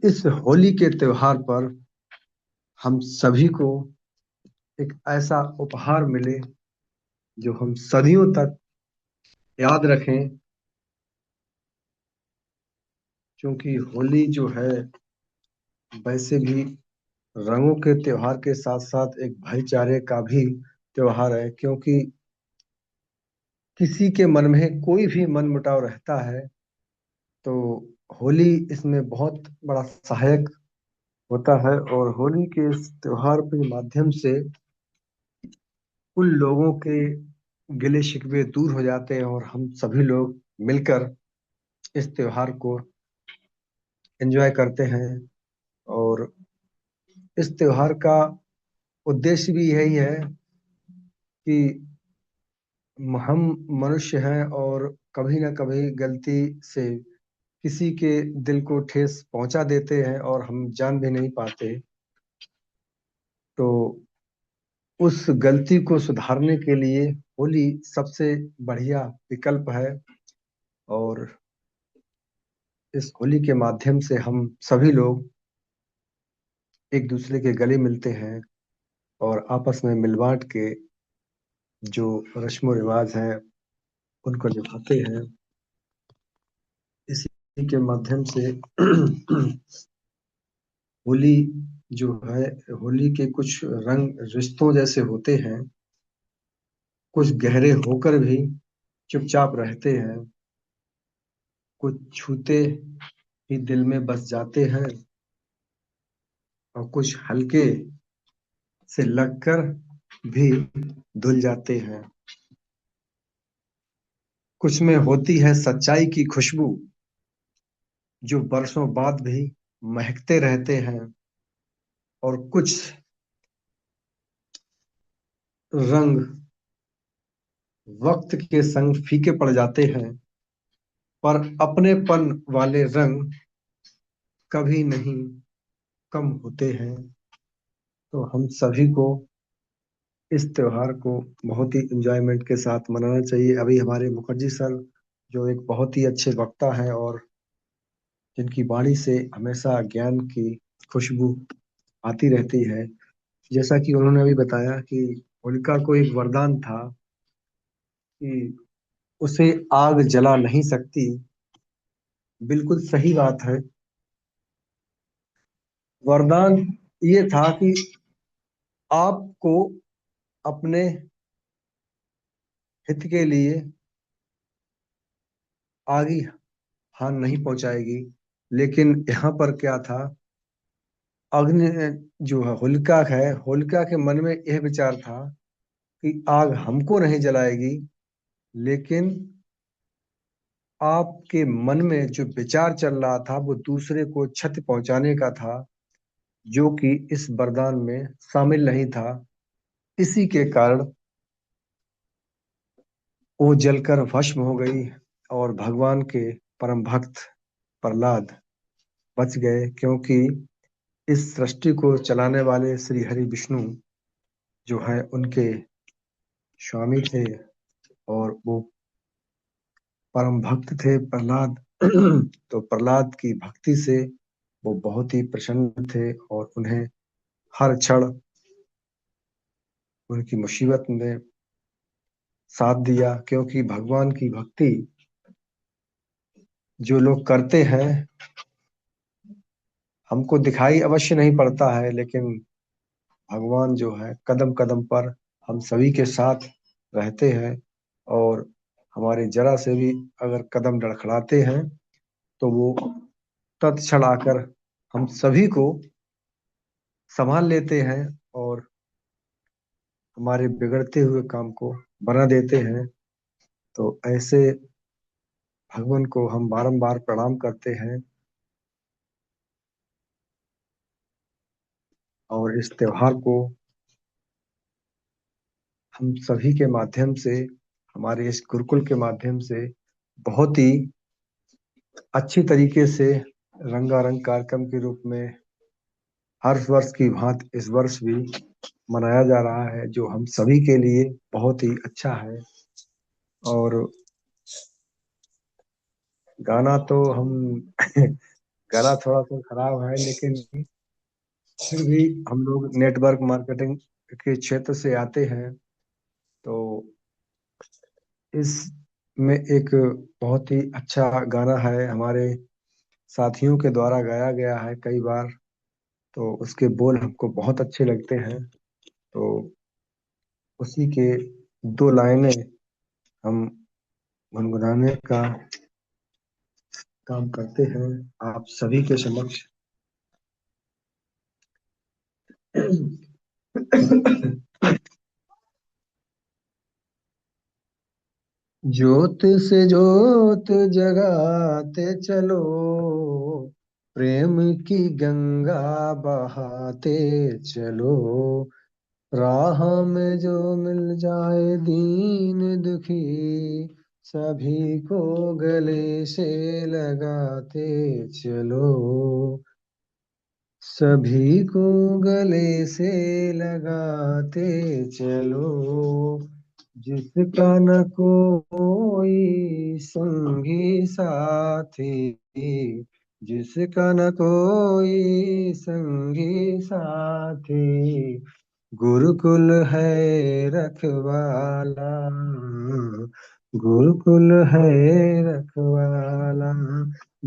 इस होली के त्योहार पर हम सभी को एक ऐसा उपहार मिले जो हम सदियों तक याद रखें। क्योंकि होली जो है वैसे भी रंगों के त्योहार के साथ साथ एक भाईचारे का भी त्योहार है। क्योंकि किसी के मन में कोई भी मनमुटाव रहता है तो होली इसमें बहुत बड़ा सहायक होता है। और होली के इस त्योहार के माध्यम से उन लोगों के गिले शिकवे दूर हो जाते हैं और हम सभी लोग मिलकर इस त्योहार को एंजॉय करते हैं। और इस त्योहार का उद्देश्य भी यही है कि हम मनुष्य हैं और कभी ना कभी गलती से किसी के दिल को ठेस पहुंचा देते हैं और हम जान भी नहीं पाते। तो उस गलती को सुधारने के लिए होली सबसे बढ़िया विकल्प है। और इस होली के माध्यम से हम सभी लोग एक दूसरे के गले मिलते हैं और आपस में मिल बांट के जो रस्म रिवाज हैं उनको निभाते हैं। इसी के माध्यम से होली जो है, होली के कुछ रंग रिश्तों जैसे होते हैं कुछ गहरे होकर भी चुपचाप रहते हैं, कुछ छूते ही दिल में बस जाते हैं, और कुछ हल्के से लगकर भी धुल जाते हैं। कुछ में होती है सच्चाई की खुशबू, जो बरसों बाद भी महकते रहते हैं, और कुछ रंग वक्त के संग फीके पड़ जाते हैं, पर अपनेपन वाले रंग कभी नहीं कम होते हैं। तो हम सभी को इस त्योहार को बहुत ही एंजॉयमेंट के साथ मनाना चाहिए। अभी हमारे मुखर्जी सर, जो एक बहुत ही अच्छे वक्ता हैं और जिनकी वाणी से हमेशा ज्ञान की खुशबू आती रहती है, जैसा कि उन्होंने अभी बताया कि होलिका को एक वरदान था कि उसे आग जला नहीं सकती। बिल्कुल सही बात है। वरदान ये था कि आपको अपने हित के लिए आगे हानि नहीं पहुंचाएगी, लेकिन यहाँ पर क्या था, अग्नि जो है होलिका के मन में यह विचार था कि आग हमको नहीं जलाएगी, लेकिन आपके मन में जो विचार चल रहा था वो दूसरे को क्षति पहुंचाने का था, जो कि इस वरदान में शामिल नहीं था। इसी के कारण वो जलकर भस्म हो गई और भगवान के परम भक्त प्रहलाद बच गए, क्योंकि इस सृष्टि को चलाने वाले श्री हरि विष्णु जो है उनके स्वामी थे, और वो परम भक्त थे प्रहलाद। तो प्रहलाद की भक्ति से वो बहुत ही प्रसन्न थे और उन्हें हर क्षण उनकी मुसीबत में साथ दिया, क्योंकि भगवान की भक्ति जो लोग करते हैं, हमको दिखाई अवश्य नहीं पड़ता है, लेकिन भगवान जो है कदम कदम पर हम सभी के साथ रहते हैं, और हमारे जरा से भी अगर कदम लड़खड़ाते हैं तो वो तत्क्षण आकर हम सभी को संभाल लेते हैं और हमारे बिगड़ते हुए काम को बना देते हैं। तो ऐसे भगवान को हम बारंबार प्रणाम करते हैं, और इस त्योहार को हम सभी के माध्यम से, हमारे इस गुरुकुल के माध्यम से बहुत ही अच्छी तरीके से रंगारंग कार्यक्रम के रूप में हर वर्ष की भांति इस वर्ष भी मनाया जा रहा है, जो हम सभी के लिए बहुत ही अच्छा है। और गाना तो हम गाना थोड़ा सा खराब है, लेकिन फिर भी हम लोग नेटवर्क मार्केटिंग के क्षेत्र से आते हैं, तो इसमें एक बहुत ही अच्छा गाना है, हमारे साथियों के द्वारा गाया गया है कई बार, तो उसके बोल हमको बहुत अच्छे लगते हैं। तो उसी के दो लाइनें हम गुनगुनाने का काम करते हैं आप सभी के समक्ष। ज्योत से ज्योत जगाते चलो, प्रेम की गंगा बहाते चलो, राह में जो मिल जाए दीन दुखी, सभी को गले से लगाते चलो, सभी को गले से लगाते चलो, जिसका न कोई संगी साथी, जिसका न कोई संगी साथी, गुरुकुल है रखवाला, गुरुकुल है रखवाला,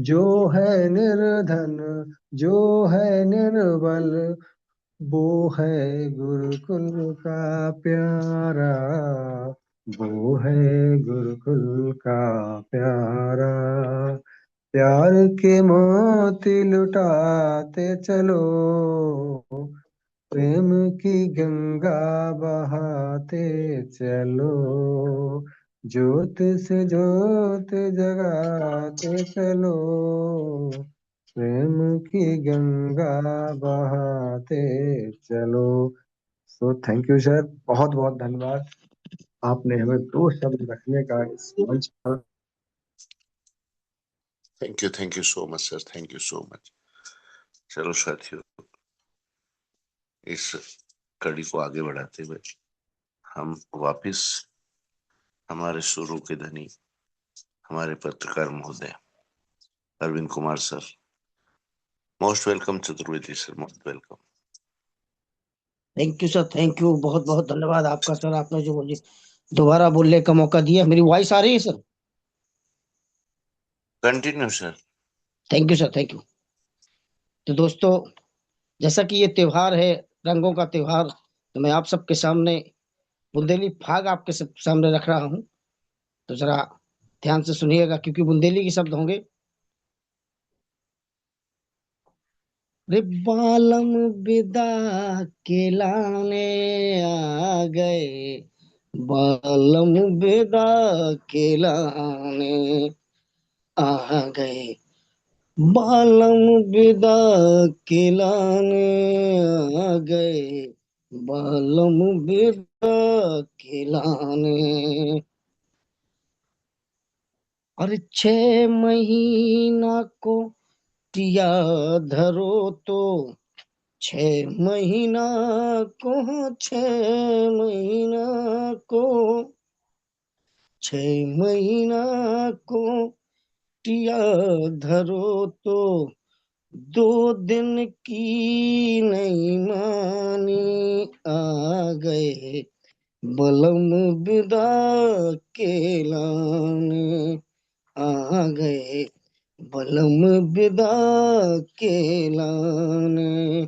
जो है निर्धन, जो है निर्बल, वो है गुरुकुल का प्यारा, वो है गुरुकुल का प्यारा, प्यार के मोती लुटाते चलो, प्रेम की गंगा बहाते चलो, ज्योत से ज्योत जगाते चलो, प्रेम की गंगा बहाते चलो। सो थैंक यू सर, बहुत बहुत धन्यवाद, आपने हमें दो शब्द रखने का इस मंच पर। Thank you so much sir, thank you so much. चलो साथियों, इस कड़ी को आगे बढ़ाते हुए हम वापस हमारे शुरू के धनी, हमारे पत्रकार महोदय Arvind Kumar sir, most welcome Chaturvedi sir, most welcome. Thank you sir, thank you, बहुत बहुत धन्यवाद आपका सर, आपने जो मुझे दोबारा बोलने का मौका दिया। मेरी वॉइस आ रही है sir? Continue sir. Thank you sir, thank you. तो दोस्तों, जैसा कि ये त्योहार है, रंगों का त्योहार, तो मैं आप सबके सामने बुंदेली फाग आपके सब सामने रख रहा हूँ। तो जरा ध्यान से सुनिएगा, क्योंकि बुंदेली के शब्द होंगे। रे बालम विदा के लाने आ गए, बालम विदा के लाने आ गए, बालम विदा के लाने आ गए, बालम विदा के लाने। और 6 महीना को टिया धरो तो, 6 महीना को, 6 महीना को, 6 महीना को टिया धरो तो, 2 दिन की नहीं मानी आ गए, बलम विदा के लाने आ गए, बलम विदा के लाने।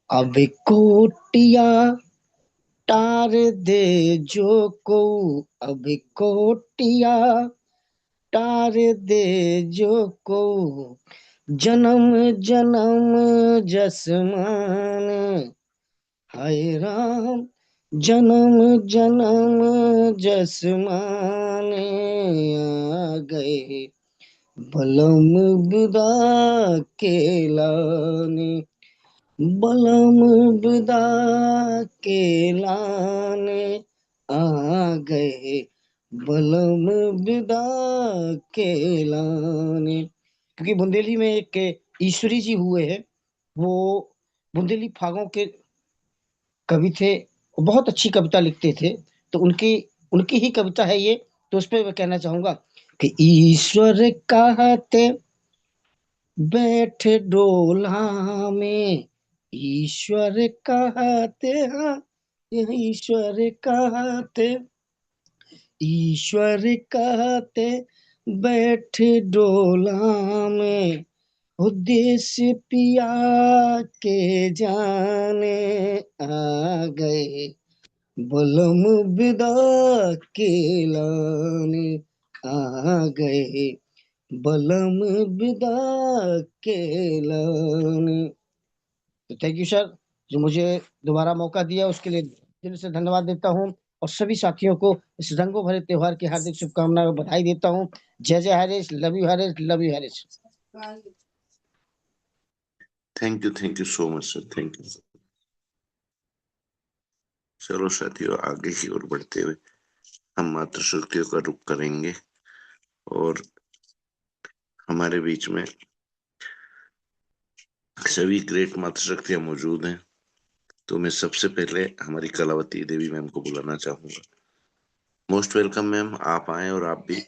अब कोटिया टार दे जो को, अब कोटिया टार दे जो को, जन्म जन्म जसमान, हाय राम, जन्म जन्म जसमान आ गए, बलम विदा के लाने, बलम विदा के लाने आ गए, बलम विदा के लाने। क्योंकि बुंदेली में एक ईश्वरी जी हुए हैं, वो बुंदेली फागों के कवि थे, वो बहुत अच्छी कविता लिखते थे। तो उनकी उनकी ही कविता है ये। तो उस पर मैं कहना चाहूंगा कि ईश्वर कहते बैठ डोला में, ईश्वर कहते हैं, ईश्वर कहते, ईश्वर कहते बैठ डोला में, उद्देश्य पिया के जाने आ गए, बलम विदा के लाने आ गए, बलम विदा के लाने। तो थैंक यू सर, जो मुझे दोबारा मौका दिया उसके लिए दिल से धन्यवाद देता हूँ। और सभी साथियों को इस रंगों भरे त्योहार की हार्दिक शुभकामनाएं और बधाई देता हूँ। जय जय Harish, love you Harish, love you Harish. Thank you so much sir, thank you. चलो साथियों, आगे की ओर बढ़ते हुए हम मातृशक्तियों का रुख करेंगे और हमारे बीच में सभी ग्रेट मातृशक्तियां मौजूद हैं। तो मैं सबसे पहले हमारी कलावती देवी मैम को बुलाना चाहूंगा। मोस्ट वेलकम मैम, आप आए और आप भी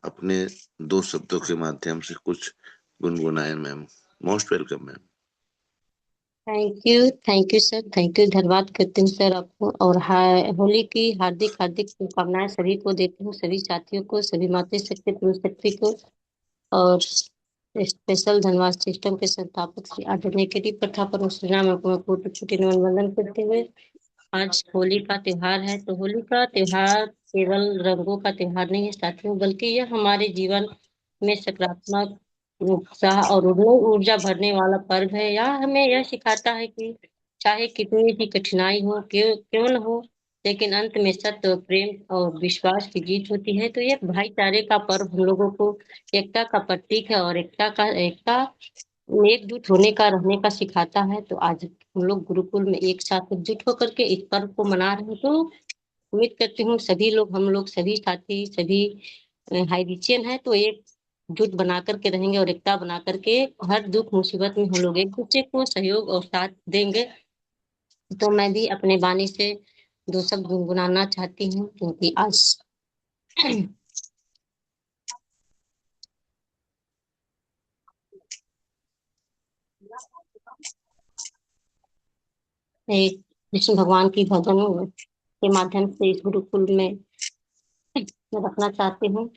अपने 2 शब्दों के माध्यम से कुछ गुनगुनाएं ma'am. Most welcome ma'am. Thank you sir, thank you, धन्यवाद करती हूँ सर आपको। और होली की हार्दिक हार्दिक शुभकामनाएं सभी को देती हूँ, सभी साथियों को, सभी मातृशक्ति पुरुष शक्ति को। और स्पेशल धन्यवाद सिस्टम के संस्थापक श्री आदरणीय केडी प्रथा पर श्री राम को छुट्टी नमन वंदन करते हुए आज होली का त्योहार है। तो होली का त्योहार केवल रंगों का त्योहार नहीं है साथियों, बल्कि यह हमारे जीवन में सकारात्मक उत्साह और ऊर्जा भरने वाला पर्व है। यह हमें यह सिखाता है कि चाहे कितनी भी कठिनाई हो, क्यों न हो, लेकिन अंत में सत्य, प्रेम और विश्वास की जीत होती है। तो यह भाईचारे का पर्व हम लोगों को एकता का प्रतीक है और एकता एकजुट होने का, रहने का सिखाता है। तो आज हम लोग गुरुकुल में एक साथ एकजुट होकर के इस पर्व को मना रहे हैं। तो उम्मीद करती हूँ सभी लोग, हम लोग सभी साथी, सभी हाईरिचियन है तो एक जुट बना करके रहेंगे और एकता बना करके हर दुख मुसीबत में हम लोग एक दूसरे को सहयोग और साथ देंगे। तो मैं भी अपने वाणी से दो शब्द गुनगुनाना चाहती हूँ, क्योंकि आज एक कृष्ण भगवान की भजन के माध्यम से इस गुरुकुल में मैं रखना चाहती हूँ।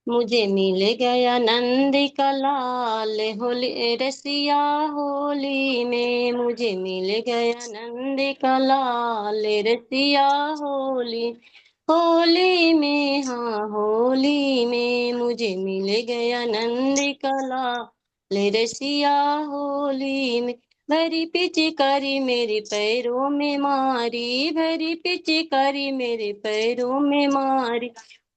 मुझे मिल गया नंद का लाल होली रसिया, होली में मुझे मिल गया नंद का लाल रसिया, होली होली में, हाँ होली में मुझे मिल गया नंद का लाल रसिया, होली में भरी पिचकारी मेरे पैरों में मारी, भरी पिचकारी मेरे पैरों में मारी,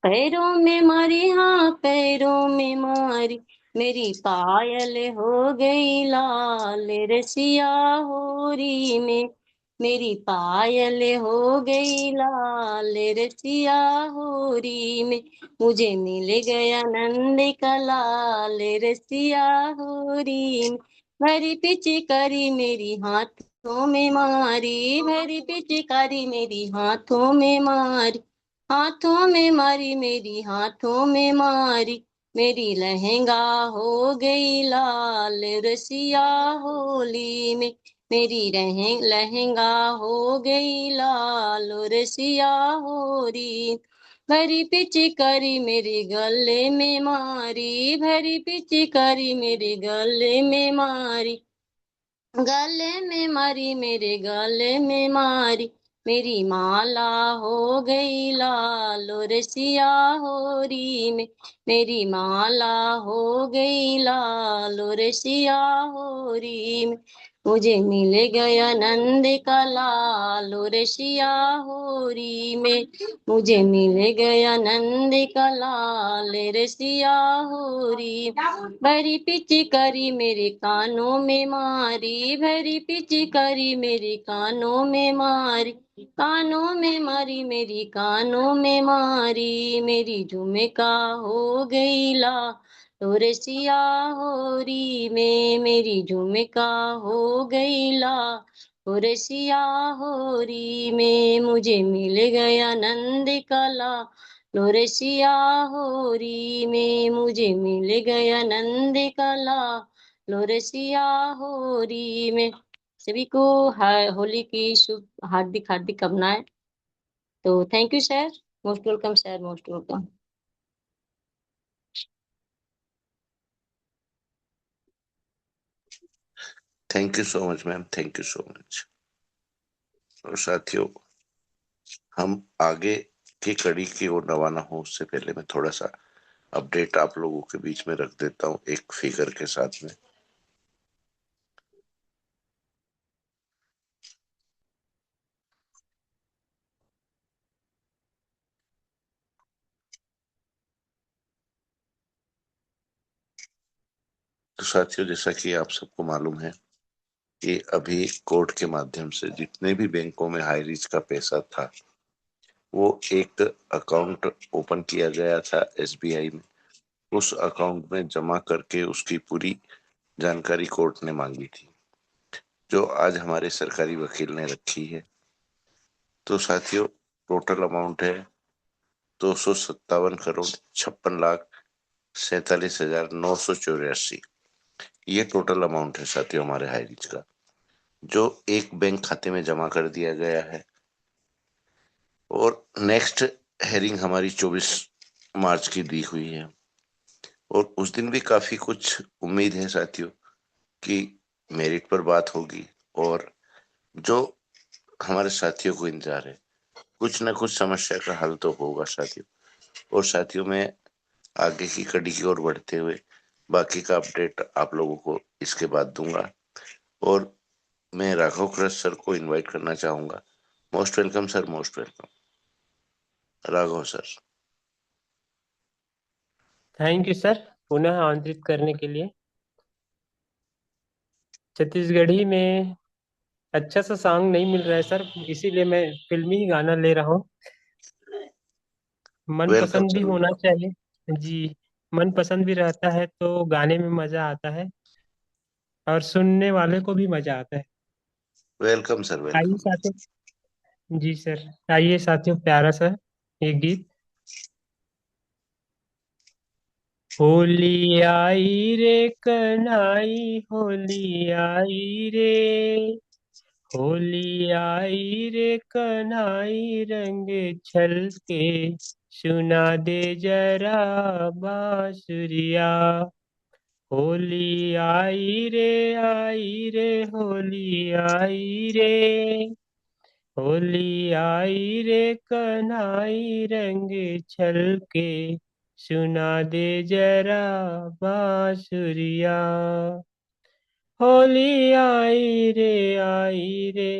पैरों में मारी, हाँ पैरों में मारी, मेरी पायल हो गई लाल रसिया, होरी में मेरी पायल हो गई लाल रसिया, होरी में मुझे मिल गया नंद का लाल रसिया, होरी में भरी पिचकारी मेरी हाथों में मारी, भरी पिचकारी मेरी हाथों में मारी, हाथों में मारी मेरी हाथों में मारी, मेरी लहंगा हो गई लाल रसिया, होली में मेरी लहंगा हो गई लाल रसिया, होरी भरी पिचकारी मेरे गले में मारी, भरी पिचकारी मेरे गले में मारी, गले में मारी मेरे गले में मारी, मेरी माला हो गई लाल रसिया, होरी में मेरी माला हो गई लाल रसिया, होरी में मुझे मिल गया नंद का लाल रसिया, होरी में मुझे मिल गया नंद का लाल रसिया, होरी भरी पिचकारी मेरे कानों में मारी, भरी पिचकारी मेरे कानों में मारी, कानों में मारी मेरी कानों में मारी, मेरी झुमका हो गई लाल रसिया, होरी में मेरी झुमका हो गई लाल रसिया, होरी में मुझे मिल गया नंद का लाल रसिया, होरी में मुझे मिल गया नंद का लाल रसिया, होरी में सभी को होली की शुभ हार्दिक हार्दिक कामनाएं। तो thank you sir, most welcome sir, most welcome. Thank you so much ma'am, thank you so much. और साथियों, हम आगे की कड़ी की ओर रवाना हो उससे पहले मैं थोड़ा सा अपडेट आप लोगों के बीच में रख देता हूं एक फिगर के साथ में। तो साथियों, जैसा कि आप सबको मालूम है कि अभी कोर्ट के माध्यम से जितने भी बैंकों में हाई रिच का पैसा था, वो एक अकाउंट ओपन किया गया था एसबीआई में। उस अकाउंट में जमा करके उसकी पूरी जानकारी कोर्ट ने मांगी थी, जो आज हमारे सरकारी वकील ने रखी है। तो साथियों, टोटल अमाउंट है 257,56,47,984। ये टोटल अमाउंट है साथियों हमारे हाई रिच का, जो एक बैंक खाते में जमा कर दिया गया है। और नेक्स्ट हेयरिंग हमारी 24 मार्च की दी हुई है, और उस दिन भी काफी कुछ उम्मीद है साथियों कि मेरिट पर बात होगी, और जो हमारे साथियों को इंतजार है। कुछ ना कुछ समस्या का हल तो होगा साथियों। और साथियों में आगे की कड़ी की ओर बढ़ते हुए बाकी का अपडेट आप लोगों को इसके बाद दूंगा। और मैं राघव क्रश सर को इनवाइट करना चाहूंगा। Most welcome sir, most welcome Raghav sir. Thank you sir पुनः आमंत्रित करने के लिए। छत्तीसगढ़ी में अच्छा सा सॉन्ग नहीं मिल रहा है सर, इसीलिए मैं फिल्मी ही गाना ले रहा हूँ। मन वेलकम पसंद भी सर, होना वेलकम। चाहिए जी। मन पसंद भी रहता है तो गाने में मजा आता है और सुनने वाले को भी मजा आता है। वेलकम सर, आइए वेलकम। साथियों। जी सर। आइए साथियों, प्यारा सा एक गीत। होली आई रे कन्हई, होली आई रे, होली आई रे कन्हई, रंग छलके सुना दे जरा बांसुरिया। होली आई रे होली आई रे, होली आई रे कन्हई, रंग छलके सुना दे जरा बांसुरिया। होली आई रे,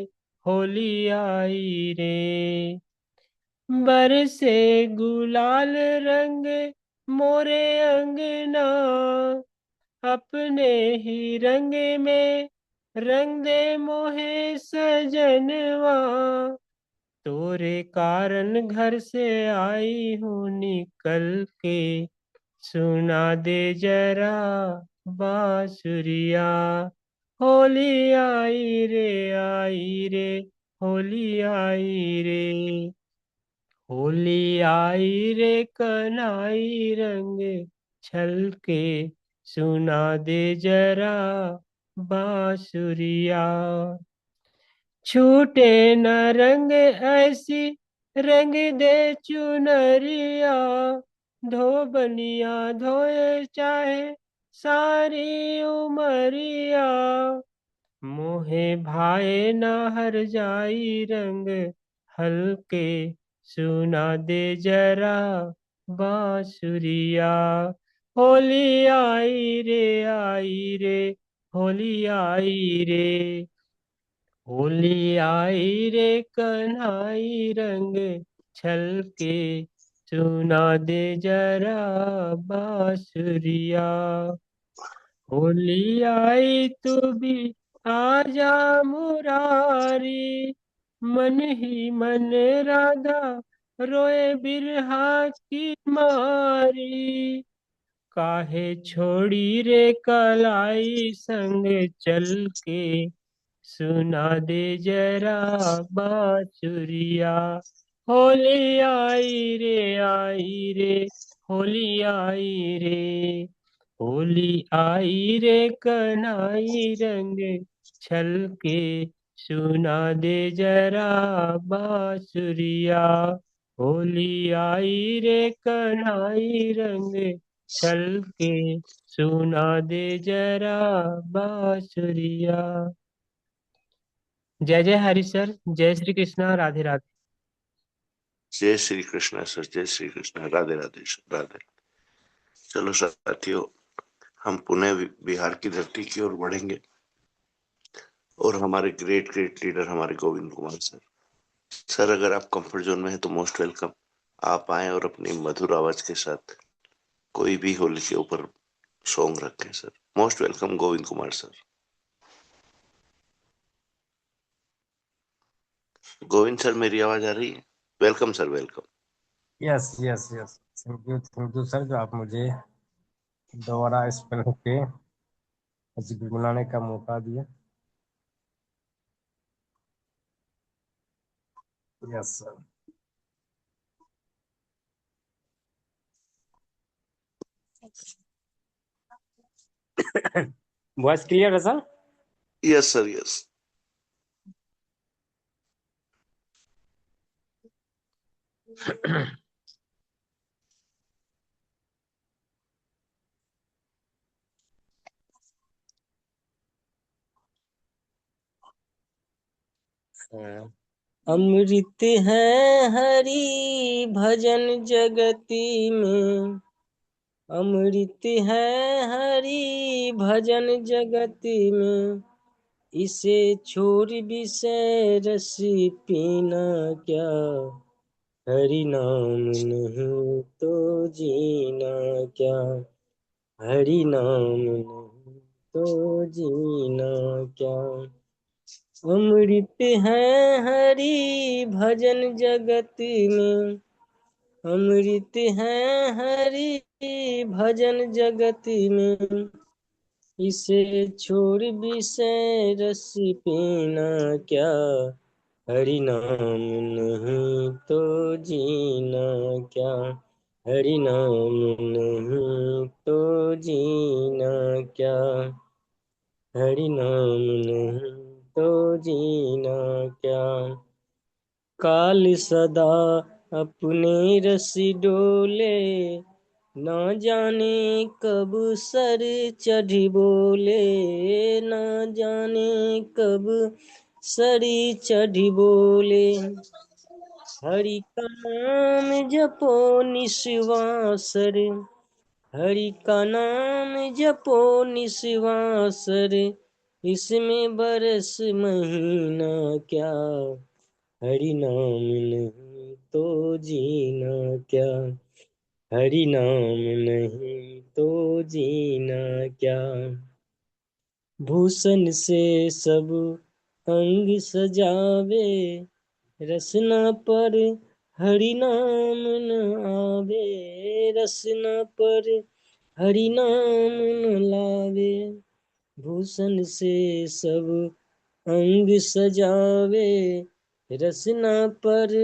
होली आई रे, बरसे गुलाल रंग मोरे अंगना, अपने ही रंग में रंग दे मोहे सजनवा। तोरे कारण घर से आई हूँ निकल के, सुना दे जरा बांसुरिया। होली आई रे, होली आई रे, होली आई रे कन्हई, रंग छलके सुना दे जरा बांसुरिया। छूटे न रंग ऐसी रंग दे चुनरिया, धोबनिया धोए चाहे सारी उमरिया। मोहे भाए न हर जाई रंग हल्के, सुना दे जरा बांसुरिया। होली आई रे, होली आई रे, होली आई रे कन्हई, रंग छलके सुना दे जरा बांसुरिया। होली आई तू भी आजा मुरारी, मन ही मन राधा रोए बिरहा की मारी। काहे छोड़ी रे कलाई संग चल के, सुना दे जरा बांसुरिया। होली आई रे, होली आई रे, होली आई रे कन्हई, रंग छलके सुना दे जरा बांसुरिया। होली आई रे कन्हई, रंग छलके सुना दे जरा बांसुरिया। जय जय हरि सर, जय श्री कृष्णा, राधे राधे। जय श्री कृष्ण सर, जय श्री कृष्ण, राधे राधे सर, राधे। चलो साथियों, हम पुणे बिहार की धरती की ओर बढ़ेंगे और हमारे ग्रेट ग्रेट लीडर हमारे गोविंद कुमार सर। सर अगर आप कंफर्ट जोन में हैं तो मोस्ट वेलकम। आप आए और अपनी मधुर आवाज के साथ कोई भी होली के ऊपर सॉन्ग रखें sir. Most welcome Govind Kumar sir. Govind sir, मेरी आवाज आ रही है? Welcome sir, welcome. Yes yes yes, thank you sir, जो आप मुझे दोबारा इस फिल्म के गुनगुनाने का मौका दिया। Yes sir. वॉइस क्लियर है सर? Yes sir, yes. अमृत है हरि भजन जगति में, अमृत है हरि भजन जगति में, इसे छोड़ विषय रस पीना क्या, हरि नाम नहीं तो जीना क्या, हरि नाम नहीं तो जीना क्या। अमृत है हरि भजन जगत में, अमृत है हरि भजन जगत में, इसे छोड़ विषय रस पीना क्या, हरि नाम नहीं तो जीना क्या, हरि नाम नहीं तो जीना क्या, हरि नाम नहीं तो जीना क्या। काल सदा अपने रस डोले, ना जाने कब सर चढ़ बोले, ना जाने कब सरी चढ़ बोले, हरि का नाम जपो निस्वासर, हरि का नाम जपो निस्वासर, इसमें बरस महीना क्या, हरि नाम नहीं तो जीना क्या, हरि नाम नहीं तो जीना क्या। भूषण से सब अंग सजावे, रसना पर हरि नाम न आवे, रसना पर हरि नाम न लावे, भूषण से सब अंग सजावे, रसना पर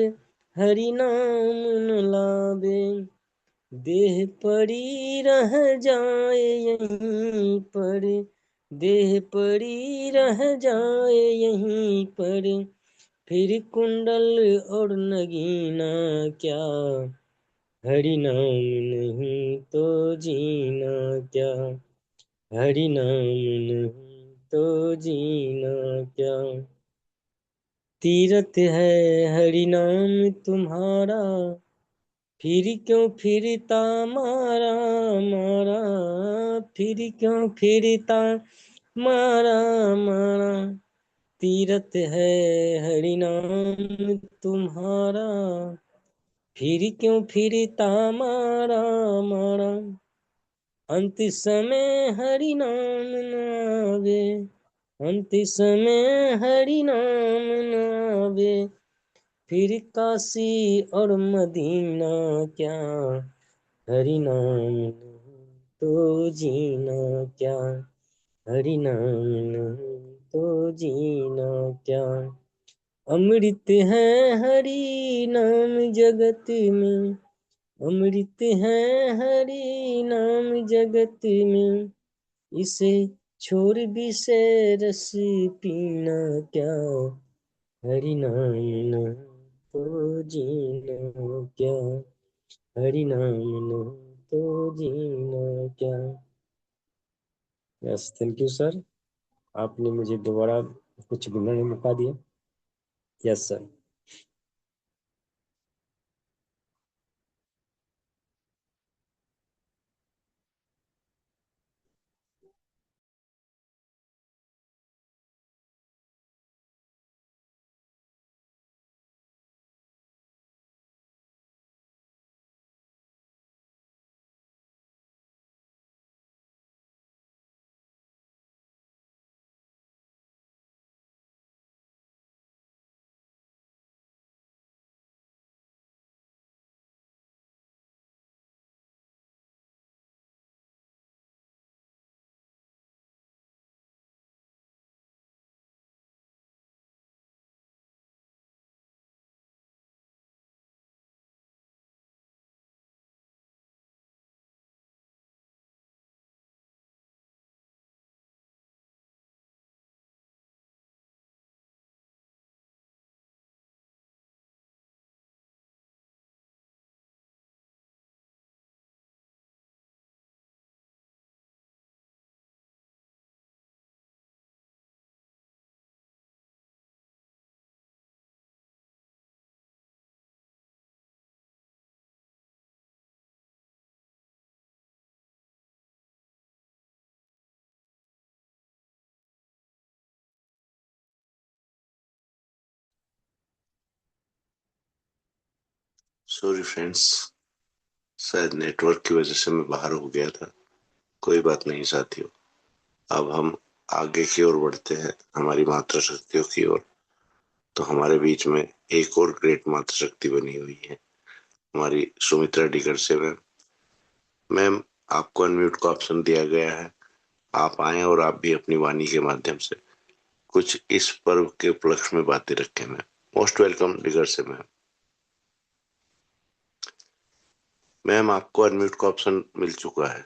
हरि नाम न लावे, देह पड़ी रह जाए यहीं पर, देह पड़ी रह जाए यहीं पर, फिर कुंडल और नगीना क्या, हरि नाम नहीं तो जीना क्या, हरि नाम नहीं तो जीना क्या। तीरथ है हरि नाम तुम्हारा, फिर क्यों फिरता मारा मारा, फिर क्यों फिरता मारा मारा, तीरथ है हरि नाम तुम्हारा, फिर क्यों फिरता मारा मारा, अंत समय हरि नाम न आवे, अंत समय हरि नाम न आवे, फिर काशी और मदीना क्या, हरि नाम नहीं तो जीना क्या, हरि नाम नहीं तो जीना क्या। अमृत है हरि नाम जगत में, अमृत है हरि नाम जगत में, इसे छोड़ विषय रस पीना क्या, हरि नाम नहीं तो जीना क्या, हरि नाम नहीं तो जीना क्या। यस, थैंक यू सर, आपने मुझे दोबारा कुछ बोलने का मौका दिया। Yes sir. सॉरी फ्रेंड्स, शायद नेटवर्क की वजह से मैं बाहर हो गया था। कोई बात नहीं साथियों, अब हम आगे की ओर बढ़ते हैं, हमारी मातृ शक्तियों की ओर। तो हमारे बीच में एक और ग्रेट मातृ शक्ति बनी हुई है, हमारी सुमित्रा डिगर से मैम। मैम, आपको अनम्यूट का ऑप्शन दिया गया है, आप आए और आप भी अपनी वाणी के माध्यम से कुछ इस पर्व के उपलक्ष्य में बातें रखें। मैम मोस्ट वेलकम डिगर से मैम। मैम, आपको अनम्यूट का ऑप्शन मिल चुका है।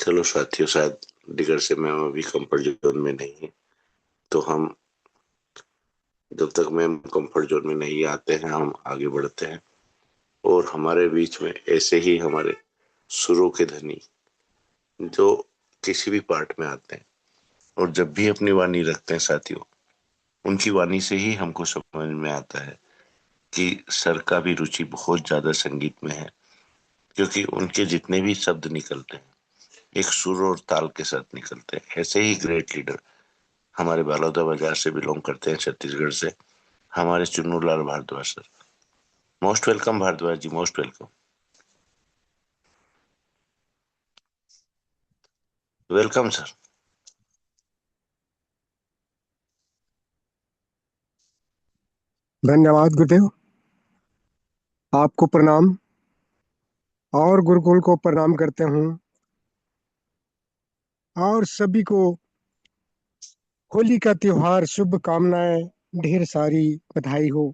चलो साथियों, शायद डिगर से मैम अभी कंफर्ट जोन में नहीं है, तो हम जब तक मैम कंफर्ट जोन में नहीं आते हैं हम आगे बढ़ते हैं। और हमारे बीच में ऐसे ही हमारे सुरों के धनी जो किसी भी पार्ट में आते हैं और जब भी अपनी वाणी रखते हैं साथियों, उनकी वाणी से ही हमको समझ में आता है कि सर का भी रुचि बहुत ज्यादा संगीत में है, क्योंकि उनके जितने भी शब्द निकलते हैं एक सुर और ताल के साथ निकलते हैं। ऐसे ही ग्रेट लीडर हमारे बालौदा बाजार से बिलोंग करते हैं, छत्तीसगढ़ से, हमारे Chunnu Lal Bhardwaj sir. Most welcome Bhardwaj ji, most welcome. Welcome sir. धन्यवाद गुरुदेव, आपको प्रणाम और गुरुकुल को प्रणाम करते हूँ और सभी को होली का त्योहार शुभकामनाएं, ढेर सारी बधाई हो।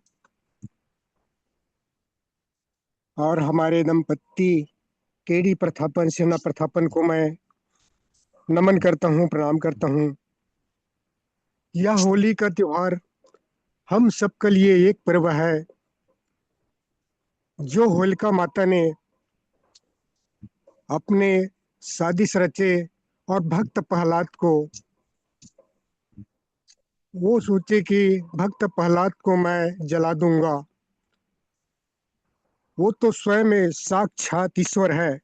और हमारे दंपत्ति केडी प्रथापन सेना प्रथापन को मैं नमन करता हूँ, प्रणाम करता हूँ। यह होली का त्योहार हम सबके लिए एक पर्व है जो होलिका माता ने अपने साजिश रचे और भक्त प्रहलाद को, वो सोचे कि भक्त प्रहलाद को मैं जला दूंगा। वो तो स्वयं साक्षात ईश्वर है,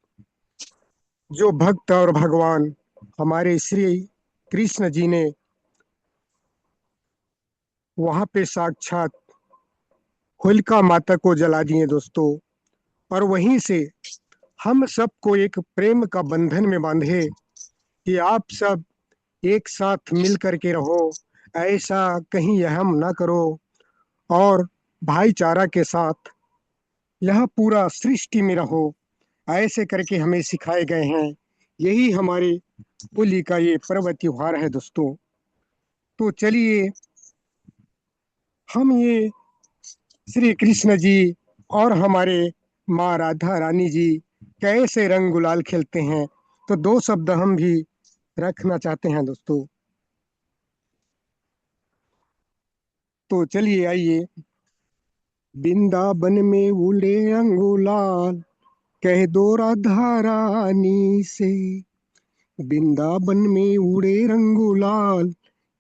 जो भक्त और भगवान हमारे श्री कृष्ण जी ने वहां पे साक्षात होलिका माता को जला दिए दोस्तों। और वहीं से हम सबको एक प्रेम का बंधन में बांधे कि आप सब एक साथ मिल करके रहो, ऐसा कहीं अहम ना करो और भाईचारा के साथ यह पूरा सृष्टि में रहो, ऐसे करके हमें सिखाए गए हैं। यही हमारे होली का ये पर्व त्योहार है दोस्तों। तो चलिए हम ये श्री कृष्ण जी और हमारे माँ राधा रानी जी कैसे रंग गुलाल खेलते हैं, तो दो शब्द हम भी रखना चाहते हैं दोस्तों। तो चलिए आइए। वृंदावन में उड़े रंग गुलाल, कह दो राधा रानी से। वृंदावन में उड़े रंग गुलाल,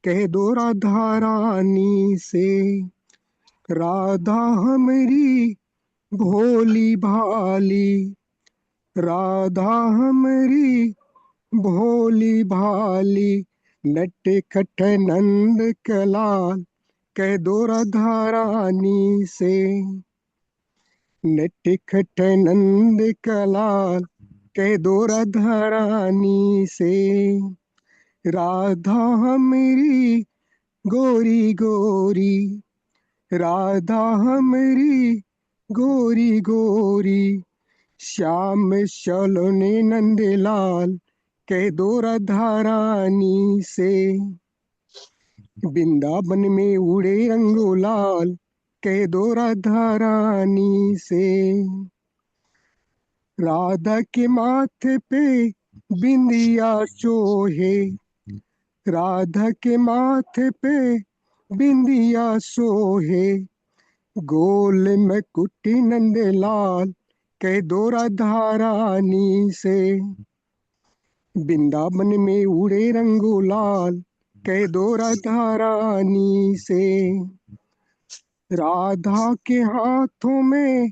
कह दो राधा रानी से। राधा हमारी भोली भाली, राधा हमारी भोली भाली, नट खट नंद कलाल, कह दो राधा रानी से। नट खट नंद कलाल, कह दो राधा रानी से। राधा हमारी गोरी गोरी, राधा हमारी गोरी गोरी, श्याम सलोने नंदलाल, कह दो राधा रानी से। वृंदावन में उड़े रंगो लाल, कह दो राधा रानी से। राधा के माथे पे बिंदिया सोहे, राधा के माथे पे बिंदिया सोहे, गोल में कुटी नंदलाल, कह दो राधा रानी से। वृंदावन में उड़े रंगो लाल, कह दो राधा रानी से। राधा के हाथों में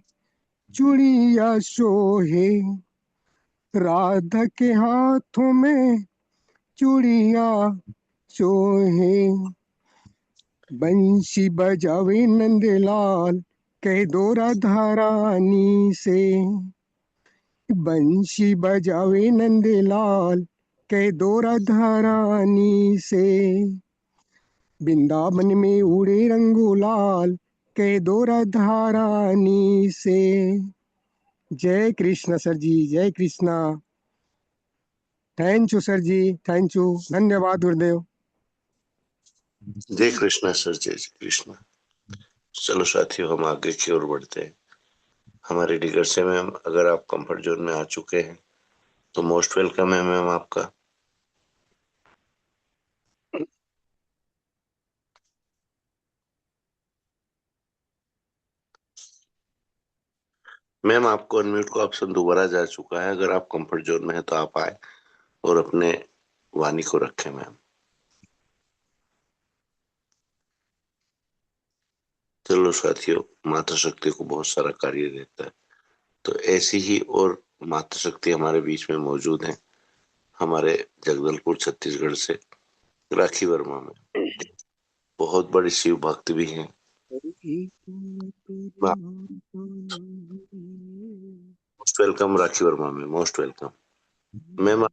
चूड़िया सोहे, राधा के हाथों में चूड़िया सोहे। बंशी बजावे नंदलाल कह दो राधा रानी से। बंशी बजावे नंदलाल कह दो राधा रानी से। वृंदावन में उड़े रंगोलाल कह दो राधा रानी से। जय कृष्ण सर जी, जय Krishna. Thank you sir ji, thank you, धन्यवाद गुरुदेव। जय कृष्णा सर, जय कृष्णा। चलो साथियों, हम आगे की ओर बढ़ते हैं। हमारे डिगर से मैम, अगर आप कंफर्ट जोन में आ चुके हैं तो मोस्ट वेलकम है मैम आपका। मैम, आपको अनम्यूट का ऑप्शन दोबारा जा चुका है। अगर आप कंफर्ट जोन में है तो आप आए और अपने वाणी को रखें मैम। चलो साथियों, माता शक्ति को बहुत सारा कार्य देता है, तो ऐसी ही और माता शक्ति हमारे बीच में मौजूद है। हमारे जगदलपुर छत्तीसगढ़ से राखी वर्मा में बहुत बड़ी शिव भक्त भी हैं। मोस्ट वेलकम राखी वर्मा में, मोस्ट वेलकम मैम।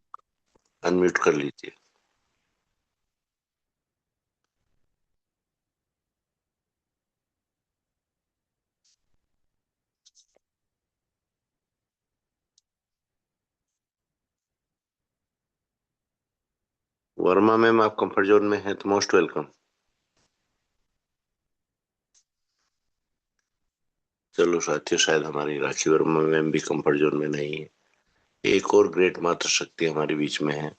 अनम्यूट कर लीजिए। वर्मा मैम, आप कंफर्ट जोन में हैं तो मोस्ट वेलकम। चलो साथियों, शायद हमारी राखी वर्मा मैम भी कंफर्ट जोन में नहीं है। एक और ग्रेट माता शक्ति हमारे बीच में है,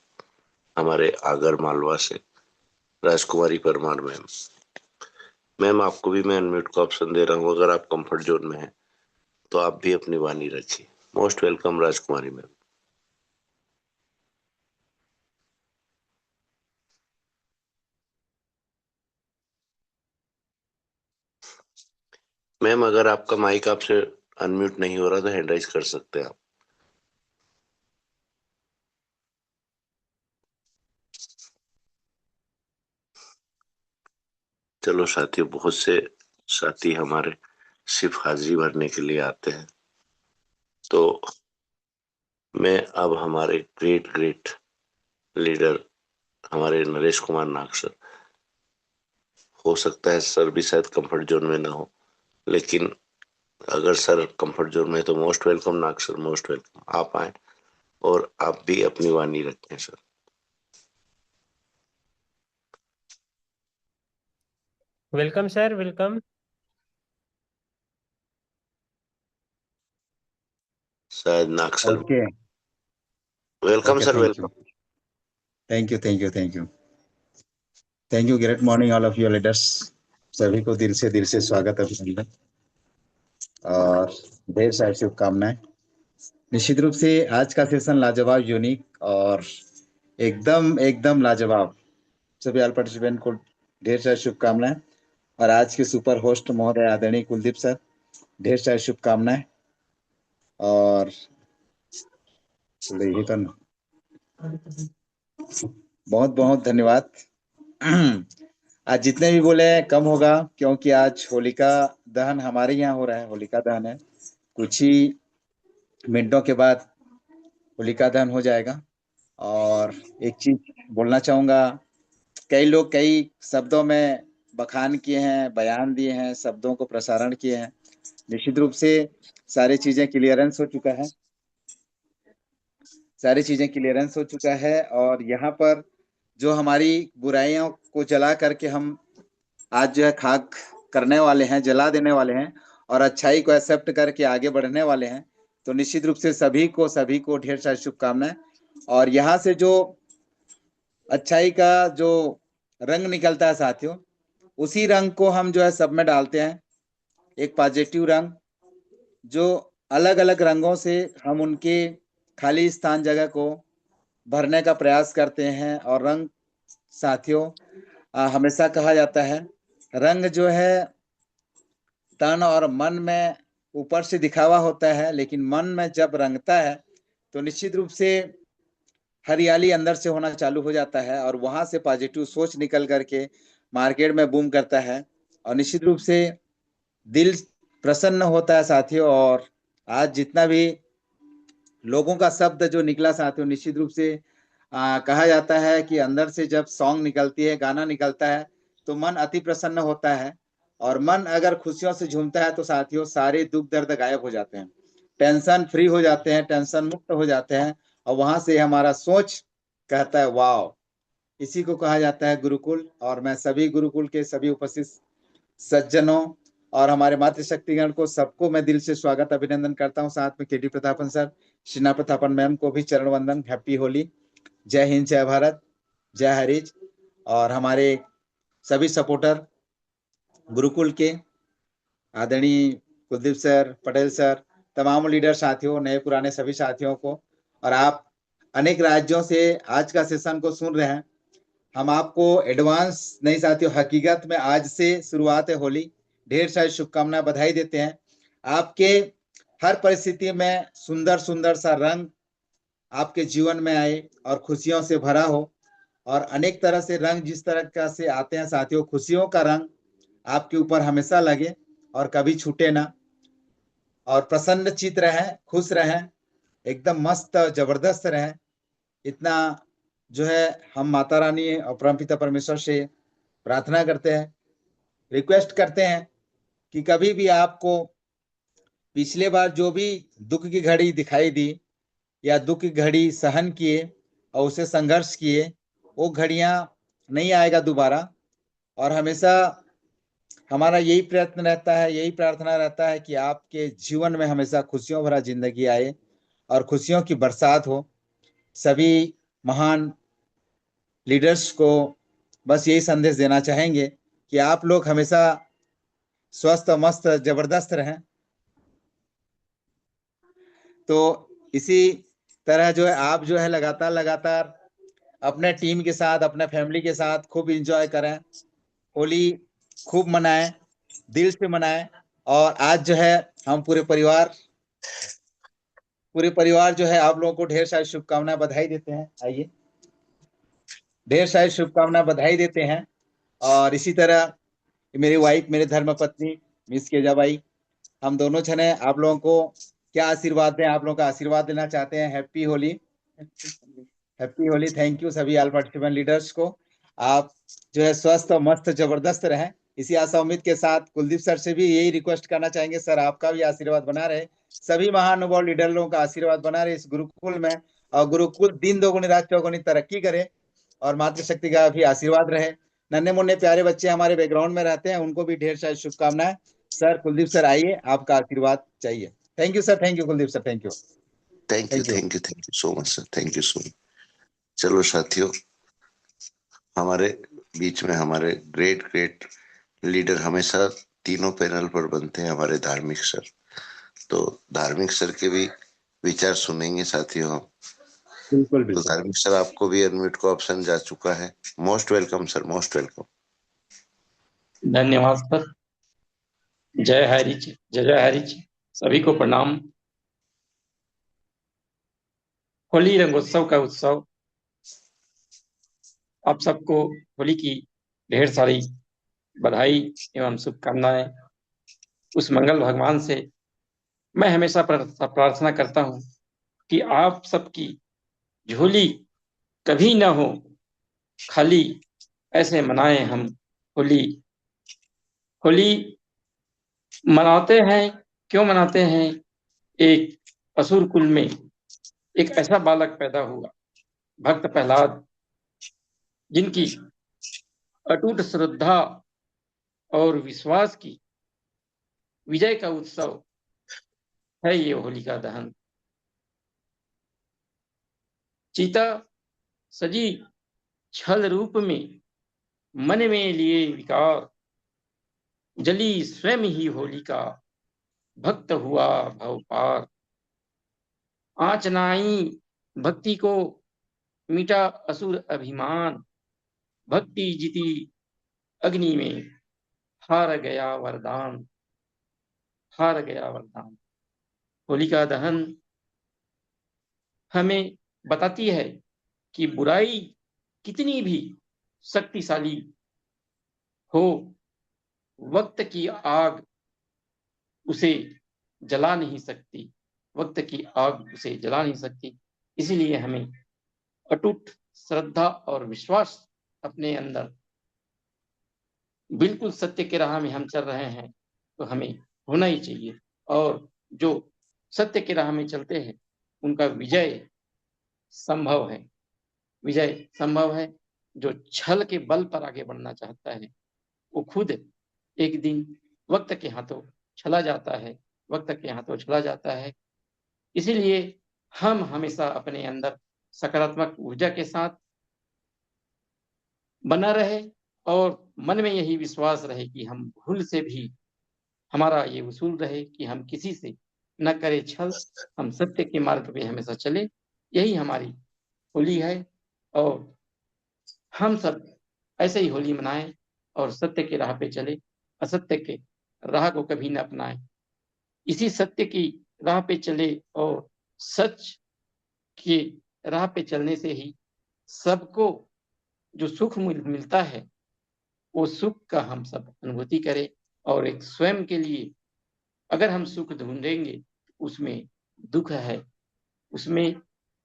हमारे आगर मालवा से राजकुमारी परमार मैम। मैम, आपको भी मैं अनम्यूट का ऑप्शन दे रहा हूँ। अगर आप कंफर्ट जोन में हैं तो आप भी अपनी वाणी रखिए। मोस्ट वेलकम राजकुमारी मैम। मैम, अगर आपका माइक आपसे अनम्यूट नहीं हो रहा तो हैंड राइज कर सकते हैं आप। चलो साथियों, बहुत से साथी हमारे सिर्फ हाजिरी भरने के लिए आते हैं, तो मैं अब हमारे ग्रेट ग्रेट लीडर हमारे नरेश कुमार नाग सर, हो सकता है सर भी शायद कंफर्ट जोन में ना हो, लेकिन अगर सर कंफर्ट जोन में है तो मोस्ट वेलकम नाग सर, मोस्ट वेलकम। आप आए और आप भी अपनी वाणी रखें सर। Welcome sir, welcome. शायद Nag sir. Okay welcome okay, sir, thank welcome. You thank you thank you thank you thank you. Great morning all of your leaders. सभी को दिल से स्वागत, अभिनंदन और ढेर सारी शुभकामनाएं। निश्चित रूप से आज का सेशन लाजवाब, यूनिक और एकदम एकदम लाजवाब। सभी ऑल पार्टिसिपेंट को ढेर सारी शुभकामनाएं। और आज के सुपर होस्ट महोदय आदरणीय कुलदीप सर, ढेर सारी शुभकामनाएं। और यही तो बहुत बहुत धन्यवाद। आज जितने भी बोले कम होगा, क्योंकि आज होलिका दहन हमारे यहाँ हो रहा है। होलिका दहन है, कुछ ही मिनटों के बाद होलिका दहन हो जाएगा। और एक चीज बोलना चाहूंगा, कई लोग कई शब्दों में बखान किए हैं, बयान दिए हैं, शब्दों को प्रसारण किए हैं। निश्चित रूप से सारी चीजें क्लियरेंस हो चुका है, सारी चीजें क्लियरेंस हो चुका है। और यहाँ पर जो हमारी बुराइयों को जला करके हम आज जो है खाक करने वाले हैं, जला देने वाले हैं और अच्छाई को एक्सेप्ट करके आगे बढ़ने वाले हैं, तो निश्चित रूप से सभी को ढेर सारी शुभकामनाएं। और यहाँ से जो अच्छाई का जो रंग निकलता है साथियों, उसी रंग को हम जो है सब में डालते हैं, एक पॉजिटिव रंग। जो अलग अलग रंगों से हम उनके खाली स्थान जगह को भरने का प्रयास करते हैं। और रंग साथियों, हमेशा कहा जाता है, रंग जो है तन और मन में ऊपर से दिखावा होता है, लेकिन मन में जब रंगता है तो निश्चित रूप से हरियाली अंदर से होना चालू हो जाता है और वहां से पॉजिटिव सोच निकल करके मार्केट में बूम करता है और निश्चित रूप से दिल प्रसन्न होता है साथियों। और आज जितना भी लोगों का शब्द जो निकला साथियों, निश्चित रूप से कहा जाता है कि अंदर से जब सॉन्ग निकलती है, गाना निकलता है, तो मन अति प्रसन्न होता है। और मन अगर खुशियों से झूमता है तो साथियों सारे दुख दर्द गायब हो जाते हैं, टेंशन फ्री हो जाते हैं, टेंशन मुक्त हो जाते हैं। और वहां से हमारा सोच कहता है वाह, इसी को कहा जाता है गुरुकुल। और मैं सभी गुरुकुल के सभी उपस्थित सज्जनों और हमारे मातृशक्तिगण को सबको मैं दिल से स्वागत अभिनंदन करता हूं। साथ में KD Prathapan sir, Sheena Prathapan ma'am को भी चरण वंदन, हैप्पी होली, जय हिंद, जय भारत, जय हरीज। और हमारे सभी सपोर्टर गुरुकुल के आदरणीय कुलदीप सर, पटेल सर, तमाम लीडर साथियों, नए पुराने सभी साथियों को, और आप अनेक राज्यों से आज का सेशन को सुन रहे हैं, हम आपको एडवांस नहीं साथियों, हकीकत में आज से शुरुआत है होली, ढेर सारी शुभकामनाएं, बधाई देते हैं। आपके हर परिस्थिति में सुंदर सुंदर सा रंग आपके जीवन में आए और खुशियों से भरा हो। और अनेक तरह से रंग जिस तरह का से आते हैं साथियों, खुशियों का रंग आपके ऊपर हमेशा लगे और कभी छूटे ना। और प्रसन्न चित रहें, खुश रहें, एकदम मस्त जबरदस्त रहें। इतना जो है हम माता रानी और परमपिता परमेश्वर से प्रार्थना करते हैं, रिक्वेस्ट करते हैं कि कभी भी आपको पिछले बार जो भी दुख की घड़ी दिखाई दी या दुख की घड़ी सहन किए और उसे संघर्ष किए, वो घड़ियां नहीं आएगा दोबारा। और हमेशा हमारा यही प्रयत्न रहता है, यही प्रार्थना रहता है कि आपके जीवन में हमेशा खुशियों भरा जिंदगी आए और खुशियों की बरसात हो। सभी महान लीडर्स को बस यही संदेश देना चाहेंगे कि आप लोग हमेशा स्वस्थ मस्त जबरदस्त रहें। तो इसी तरह जो है आप जो है लगातार अपने टीम के साथ, अपने फैमिली के साथ खूब एंजॉय करें, होली खूब मनाएं, दिल से मनाएं। और आज जो है हम पूरे परिवार जो है आप लोगों को ढेर सारी शुभकामनाएं, बधाई देते हैं। आइए, ढेर सारी शुभकामनाएं, बधाई देते हैं। और इसी तरह मेरी वाइफ, मेरे धर्म पत्नी मिस केजाबाई, हम दोनों जने आप लोगों को क्या आशीर्वाद दें, आप लोगों का आशीर्वाद लेना चाहते हैं। Happy Holi, happy Holi. Thank you सभी ऑल पार्टिसिपेंट लीडर्स को। आप जो है स्वस्थ और मस्त जबरदस्त रहें। इसी आशा उम्मीद के साथ कुलदीप सर से भी यही रिक्वेस्ट करना चाहेंगे, सर आपका भी आशीर्वाद बना रहे, सभी महानुभाव लीडर लोगों का आशीर्वाद बना रहे इस गुरुकुल में, और गुरुकुल दिन दोगुनी रात चौगुनी तरक्की करे और मातृशक्ति का भी आशीर्वाद रहे। नन्हे मुन्ने प्यारे बच्चे हमारे बैकग्राउंड में रहते हैं, उनको भी ढेर सारी शुभकामनाएं। सर, कुलदीप सर आइए, आपका आशीर्वाद चाहिए। Thank you sir, thank you Kuldeep sir, thank you, thank you so much sir, thank you so much. चलो साथियों, हमारे बीच में हमारे ग्रेट लीडर हमेशा तीनों पैनल पर बनते हैं, हमारे धार्मिक सर। तो धार्मिक सर के भी विचार सुनेंगे साथियों हम। बिल्कुल तो धार्मिक सर, आपको भी अनम्यूट का ऑप्शन जा चुका है। Most welcome sir, most welcome. धन्यवाद सर। जय हरिज, जय हरिज, सभी को प्रणाम। होली रंगोत्सव का उत्सव, आप सबको होली की ढेर सारी बधाई एवं शुभकामनाएं। उस मंगल भगवान से मैं हमेशा प्रार्थना करता हूं कि आप सबकी झोली कभी ना हो खाली, ऐसे मनाएं हम होली। होली मनाते हैं, क्यों मनाते हैं? एक असुर कुल में एक ऐसा बालक पैदा हुआ, भक्त प्रहलाद, जिनकी अटूट श्रद्धा और विश्वास की विजय का उत्सव है ये होलिका दहन। चीता सजी छल रूप में मन में लिए विकार, जली स्वयं ही होलिका, भक्त हुआ भव पार। आँच नाई भक्ति को, मिटा असुर अभिमान, भक्ति जीती अग्नि में, हार गया वरदान, हार गया वरदान। होलिका दहन हमें बताती है कि बुराई कितनी भी शक्तिशाली हो, वक्त की आग उसे जला नहीं सकती, वक्त की आग उसे जला नहीं सकती। इसीलिए हमें अटूट श्रद्धा और विश्वास अपने अंदर, बिल्कुल सत्य के राह में हम चल रहे हैं तो हमें होना ही चाहिए। और जो सत्य के राह में चलते हैं उनका विजय संभव है, विजय संभव है। जो छल के बल पर आगे बढ़ना चाहता है वो खुद एक दिन वक्त के हाथों चला जाता है, वक्त के हाथों चला जाता है। इसीलिए हम हमेशा अपने अंदर सकारात्मक ऊर्जा के साथ बना रहे और मन में यही विश्वास रहे कि हम भूल से भी हमारा ये उसूल रहे कि हम किसी से न करें छल, हम सत्य के मार्ग पे हमेशा चले। यही हमारी होली है और हम सब ऐसे ही होली मनाएं और सत्य के राह पे चले, असत्य के राह को कभी न अपनाएं। इसी सत्य की राह पे चले और सच की राह पे चलने से ही सबको जो सुख मिलता है वो सुख का हम सब अनुभूति करें। और एक स्वयं के लिए अगर हम सुख ढूंढेंगे उसमें दुख है, उसमें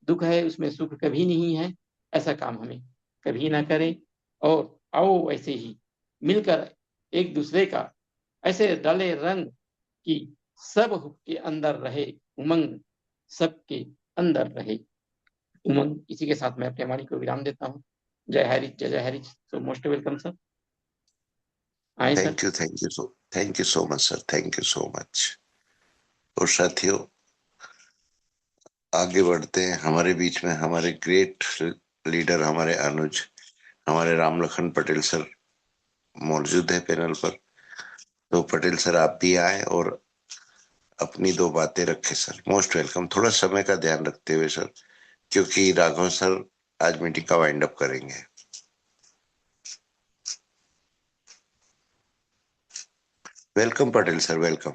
दुख है, उसमें सुख कभी नहीं है। ऐसा काम हमें कभी ना करें और आओ ऐसे ही मिलकर एक दूसरे का ऐसे डाले रंग कि सब के अंदर रहे उमंग, सबके अंदर रहे उमंग। इसी के साथ मैं अपने वाणी को विराम देता हूँ। जय हरि, जय जय Hari. So most welcome sir. आए sir. Thank you so much sir, thank you so much. और साथियों आगे बढ़ते हैं। हमारे बीच में हमारे ग्रेट लीडर, हमारे अनुज, हमारे राम लखन पटेल सर मौजूद है पैनल पर। तो पटेल सर आप भी आए और अपनी दो बातें रखें सर। Most welcome. थोड़ा समय का ध्यान रखते हुए सर, क्योंकि राघव सर आज मीटिंग का वाइंड अप करेंगे। Welcome Patel sir, welcome.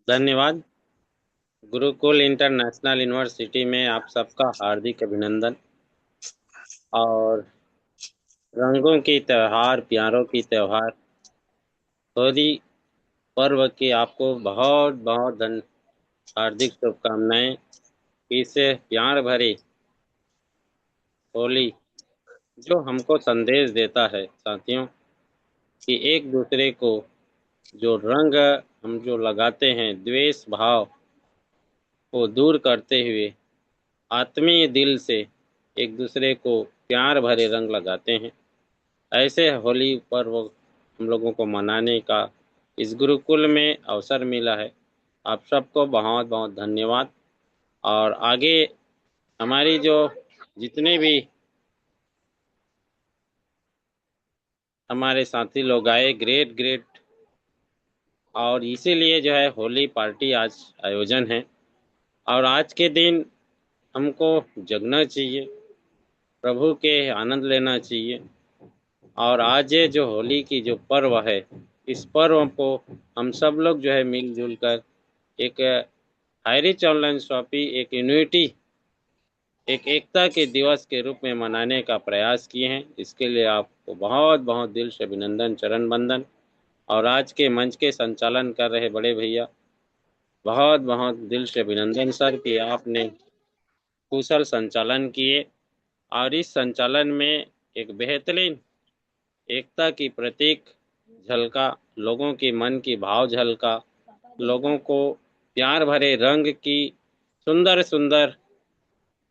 धन्यवाद। गुरुकुल इंटरनेशनल यूनिवर्सिटी में आप सबका हार्दिक अभिनंदन। और रंगों की त्योहार, प्यारों की त्योहार होली पर्व की आपको बहुत बहुत हार्दिक शुभकामनाएं। इससे प्यार भरी होली जो हमको संदेश देता है साथियों कि एक दूसरे को जो रंग हम जो लगाते हैं, द्वेष भाव को दूर करते हुए आत्मीय दिल से एक दूसरे को प्यार भरे रंग लगाते हैं। ऐसे होली पर्व हम लोगों को मनाने का इस गुरुकुल में अवसर मिला है। आप सबको बहुत बहुत धन्यवाद। और आगे हमारी जो जितने भी हमारे साथी लोग आए, ग्रेट। और इसीलिए जो है होली पार्टी आज आयोजन है। और आज के दिन हमको जगना चाहिए, प्रभु के आनंद लेना चाहिए। और आज ये जो होली की जो पर्व है, इस पर्व को हम सब लोग जो है मिलजुल कर एक हाईरिच ऑनलाइन शॉपी, एक यूनिटी, एक एकता के दिवस के रूप में मनाने का प्रयास किए हैं। इसके लिए आपको बहुत बहुत दिल से अभिनंदन, चरण बंदन। और आज के मंच के संचालन कर रहे बड़े भैया, बहुत बहुत दिल से अभिनंदन सर कि आपने कुशल संचालन किए। और इस संचालन में एक बेहतरीन एकता की प्रतीक झलका, लोगों की मन की भाव झलका, लोगों को प्यार भरे रंग की सुंदर सुंदर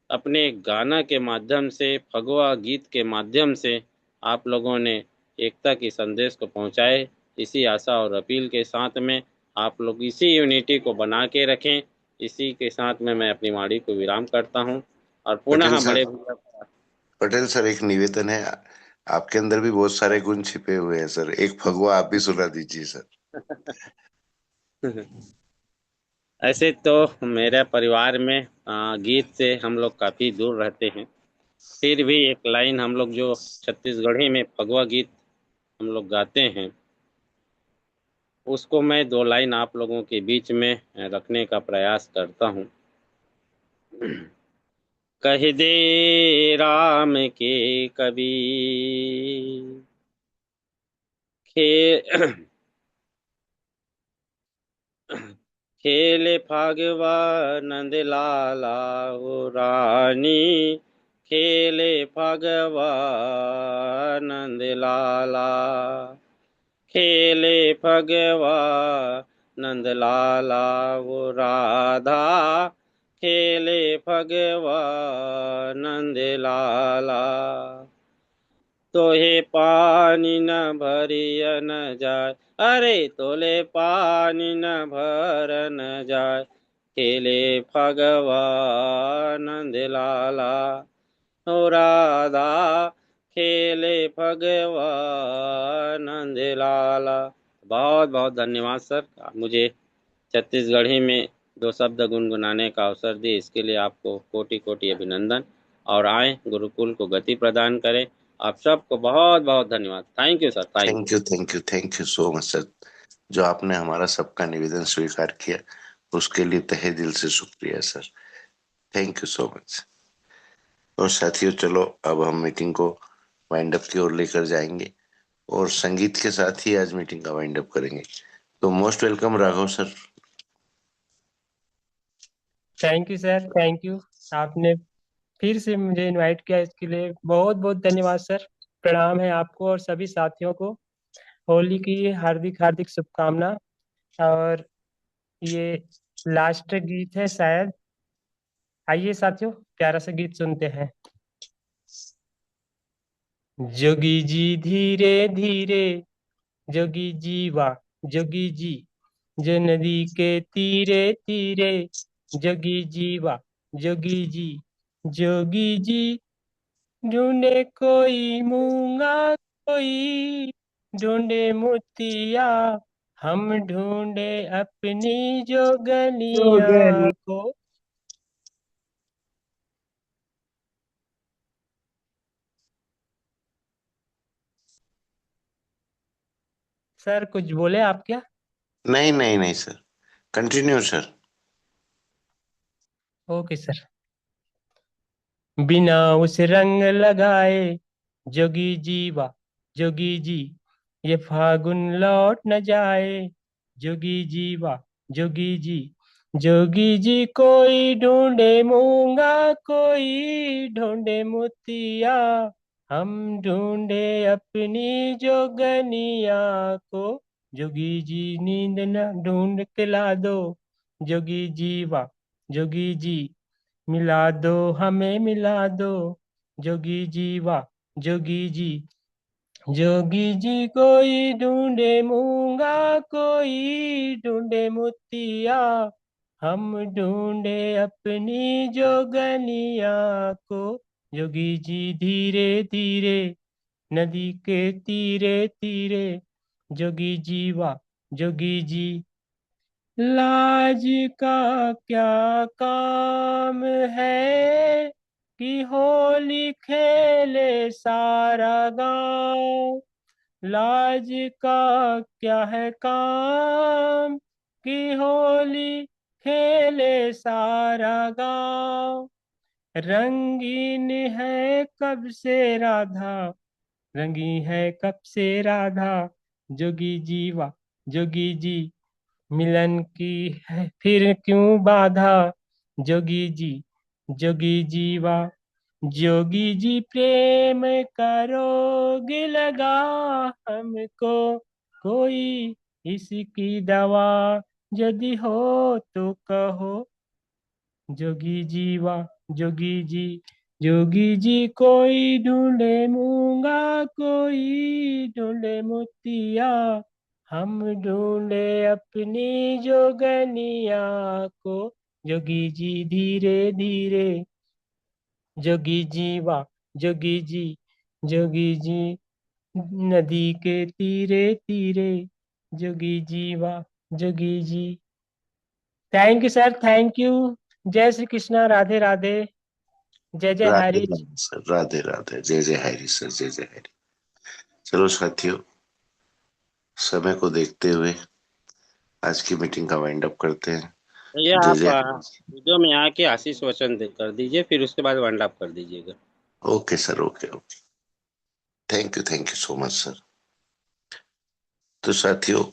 अपने गाना के माध्यम से, फगवा गीत के माध्यम से आप लोगों ने एकता की संदेश को पहुंचाए। इसी आशा और अपील के साथ में आप लोग इसी यूनिटी को बना के रखें। इसी के साथ में मैं अपनी वाणी को विराम करता हूं। और पुनः बड़े भैया, पटेल सर एक निवेदन है, आपके अंदर भी बहुत सारे गुण छिपे हुए हैं सर। एक फगवा आप भी सुना दीजिए सर। ऐसे तो मेरे परिवार में गीत से हम लोग काफ़ी दूर रहते हैं, फिर भी एक लाइन हम लोग जो छत्तीसगढ़ी में फगवा गीत हम लोग गाते हैं, उसको मैं 2 लाइन आप लोगों के बीच में रखने का प्रयास करता हूँ। कह दे राम के कबीर, खे खेले फागवा नंद लाला हो रानी, खेले फागवा नंद लाला, खेले फगवा नंद लाला वो राधा, खेले फगवा नंद लाला। तोहे पानी न भरिय न जाय, अरे तोले पानी न भर न जाय, खेले फगवा नंद लाला हो राधा, खेले भगवान नंद लाला। बहुत बहुत धन्यवाद सर, आप मुझे छत्तीसगढ़ी में 2 शब्द गुनगुनाने का अवसर दिए, इसके लिए आपको कोटि कोटि अभिनंदन। और आए गुरुकुल को गति प्रदान करें। आप सबको बहुत बहुत धन्यवाद। Thank you sir, thank you. Thank you so much sir. जो आपने हमारा सबका निवेदन स्वीकार किया उसके लिए तहे दिल से शुक्रिया sir. Thank you so much. और साथियों, चलो अब हम मीटिंग को वाइंड अप की ओर लेकर जाएंगे और संगीत के साथ ही आज मीटिंग का वाइंड अप करेंगे। तो most welcome Raghav sir. Thank you sir, thank you. आपने फिर से मुझे इनवाइट किया, इसके लिए बहुत बहुत धन्यवाद सर। प्रणाम है आपको और सभी साथियों को। होली की हार्दिक हार्दिक शुभकामना। और ये लास्ट गीत है शायद। आइए साथियों, प्यारा सा गीत सुनते हैं। जोगी जी धीरे धीरे, जोगी जी वाह जोगी जी, जो नदी के तीरे तीरे, जोगी जी वाह जोगी जी, जोगी जी ढूंढे कोई मूंगा, कोई ढूंढे मोतिया, हम ढूंढे अपनी जोगनिया को। सर कुछ बोले आप क्या? नहीं नहीं नहीं sir, continue sir. Okay sir. बिना उस रंग लगाए, जोगी जी वाह जोगी जी, ये फागुन लौट न जाए, जोगी जी वाह जोगी जी, जोगी जी कोई ढूंढे मूंगा, कोई ढूंढे मोतिया, हम ढूंढे अपनी जोगनिया को। जोगी जी नींद न ढूंढ के ला दो, जोगी जी वाह जोगी जी, मिला दो हमें मिला दो, जोगी जी वाह जोगी जी, जोगी जी कोई ढूंढे मूंगा, कोई ढूंढे मोतिया, हम ढूंढे अपनी जोगनिया को। जोगी जी धीरे धीरे, नदी के तीरे तीरे, जोगी जी वाह जोगी जी, लाज का क्या काम है कि होली खेले सारा गांव, लाज का क्या है काम कि होली खेले सारा गांव, रंगीन है कब से राधा, रंगी है कब से राधा, जोगी जी वाह जोगी जी, मिलन की है फिर क्यों बाधा, जोगी जी जोगी जीवा, जोगी जी प्रेम का रोग लगा हमको, कोई इसकी दवा यदि हो तो कहो, जोगी जीवा जोगी जी, जोगी जी कोई ढूंढे मूंगा, कोई ढूंढे मोतिया, हम ढूंढे अपनी जोगनिया को। जोगी जी धीरे धीरे, जोगी जी वाह जोगी जी, जोगी जी नदी के तीरे तीरे, जोगी जी वाह Jogi ji. Thank you sir, thank you. जय श्री कृष्णा, राधे राधे, जय जय राधे हरी। राधे सर, राधे राधे, जय जय हरि सर, जय जय हरि। चलो साथियों, समय को देखते हुए आज की मीटिंग का वाइंड अप करते हैं। भैया जय आप जय। वीडियो में आके आशीष वचन कर दीजिए, फिर उसके बाद वाइंड अप कर दीजिएगा। Okay sir, okay okay, thank you so much sir. तो साथियों,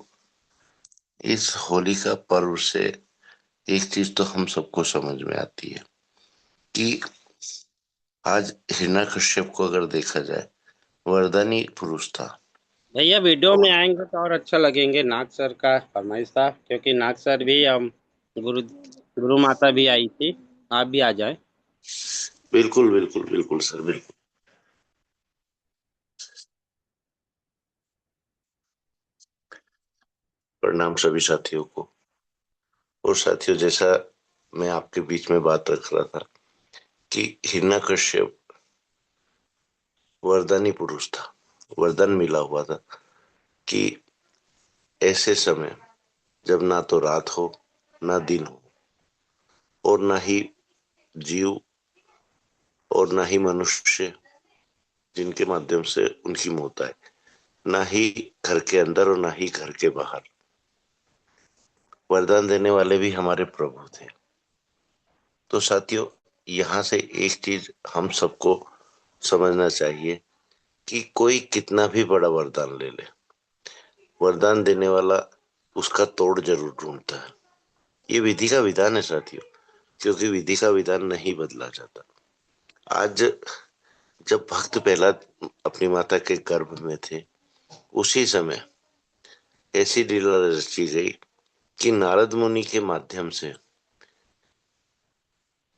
इस होली का पर्व से एक चीज तो हम सबको समझ में आती है कि आज हिरण्यकश्यप को अगर देखा जाए, वरदानी पुरुष था। भैया वीडियो में आएंगे तो और अच्छा लगेंगे। नाग सर का फरमाइश था, क्योंकि नाग सर भी गुरु माता भी आई थी, आप भी आ जाए। बिल्कुल बिल्कुल बिल्कुल सर, बिल्कुल। प्रणाम सभी साथियों को। और साथियों, जैसा मैं आपके बीच में बात रख रहा था कि हिरण्यकश्यप वरदानी पुरुष था, वरदान मिला हुआ था कि ऐसे समय जब ना तो रात हो ना दिन हो, और ना ही जीव और ना ही मनुष्य जिनके माध्यम से उनकी मौत आए, ना ही घर के अंदर और ना ही घर के बाहर, वरदान देने वाले भी हमारे प्रभु थे। तो साथियों, यहाँ से एक चीज हम सबको समझना चाहिए कि कोई कितना भी बड़ा वरदान ले ले, वरदान देने वाला उसका तोड़ जरूर ढूंढता है। ये विधि का विधान है साथियों, क्योंकि विधि का विधान नहीं बदला जाता। आज जब भक्त प्रहलाद अपनी माता के गर्भ में थे, उसी समय ऐसी लीला रची गई कि नारद मुनि के माध्यम से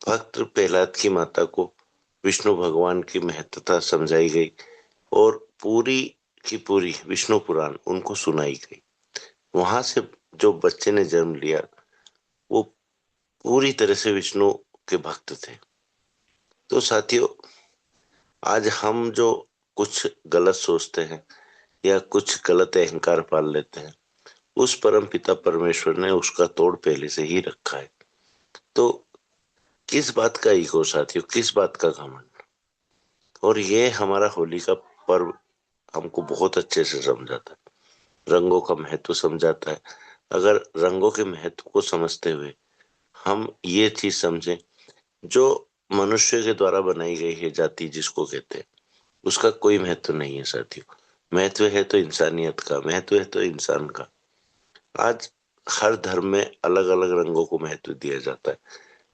भक्त प्रहलाद की माता को विष्णु भगवान की महत्ता समझाई गई और पूरी की पूरी विष्णु पुराण उनको सुनाई गई। वहां से जो बच्चे ने जन्म लिया वो पूरी तरह से विष्णु के भक्त थे। तो साथियों, आज हम जो कुछ गलत सोचते हैं या कुछ गलत अहंकार पाल लेते हैं, उस परम पिता परमेश्वर ने उसका तोड़ पहले से ही रखा है। तो किस बात का ईगो साथियों, किस बात का घमंड। और ये हमारा होली का पर्व हमको बहुत अच्छे से समझाता है, रंगों का महत्व समझाता है। अगर रंगों के महत्व को समझते हुए हम ये चीज समझें, जो मनुष्य के द्वारा बनाई गई है जाति जिसको कहते हैं, उसका कोई महत्व नहीं है साथियों। महत्व है तो इंसानियत का, महत्व है तो इंसान का। आज हर धर्म में अलग अलग रंगों को महत्व दिया जाता है,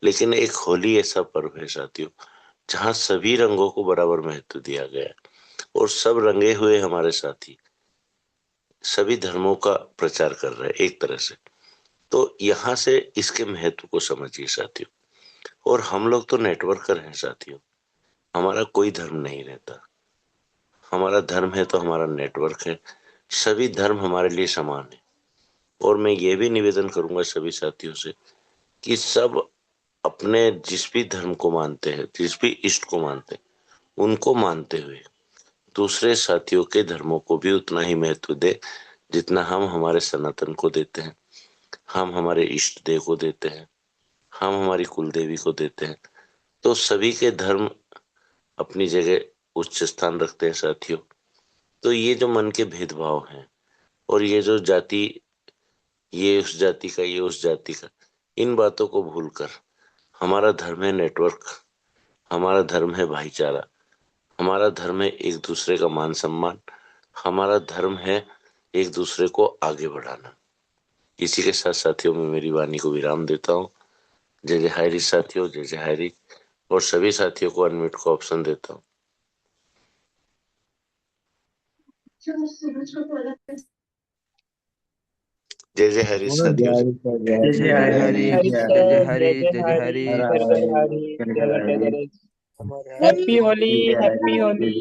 लेकिन एक होली ऐसा पर्व है साथियों जहां सभी रंगों को बराबर महत्व दिया गया है, और सब रंगे हुए हमारे साथी सभी धर्मों का प्रचार कर रहे हैं एक तरह से। तो यहाँ से इसके महत्व को समझिए साथियों। और हम लोग तो नेटवर्कर हैं साथियों, हमारा कोई धर्म नहीं रहता। हमारा धर्म है तो हमारा नेटवर्क है। सभी धर्म हमारे लिए समान है। और मैं ये भी निवेदन करूंगा सभी साथियों से कि सब अपने जिस भी धर्म को मानते हैं, जिस भी इष्ट को मानते हैं, उनको मानते हुए दूसरे साथियों के धर्मों को भी उतना ही महत्व दे जितना हम हमारे सनातन को देते हैं, हम हमारे इष्ट देव को देते हैं, हम हमारी कुल देवी को देते हैं। तो सभी के धर्म अपनी जगह उच्च स्थान रखते हैं साथियों। तो ये जो मन के भेदभाव हैं और ये जो जाति, ये उस जाति का, ये उस जाति का, इन बातों को भूलकर हमारा धर्म है नेटवर्क, हमारा धर्म है भाईचारा, हमारा धर्म है एक दूसरे का मान सम्मान, हमारा धर्म है एक दूसरे को आगे बढ़ाना। इसी के साथ साथियों मैं मेरी वाणी को विराम देता हूँ। जय जय हरि साथियों, जय जय हरि। और सभी साथियों को अनम्यूट का ऑप्शन देता हूँ। जय जय हरि साथियों। जय जय हरि, हरि जय सर, जय जय हरि, जय जय जय हरि, हरि। जय जय हरि, जय जय गणेश। Happy Holi, happy Holi.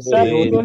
सब बोलो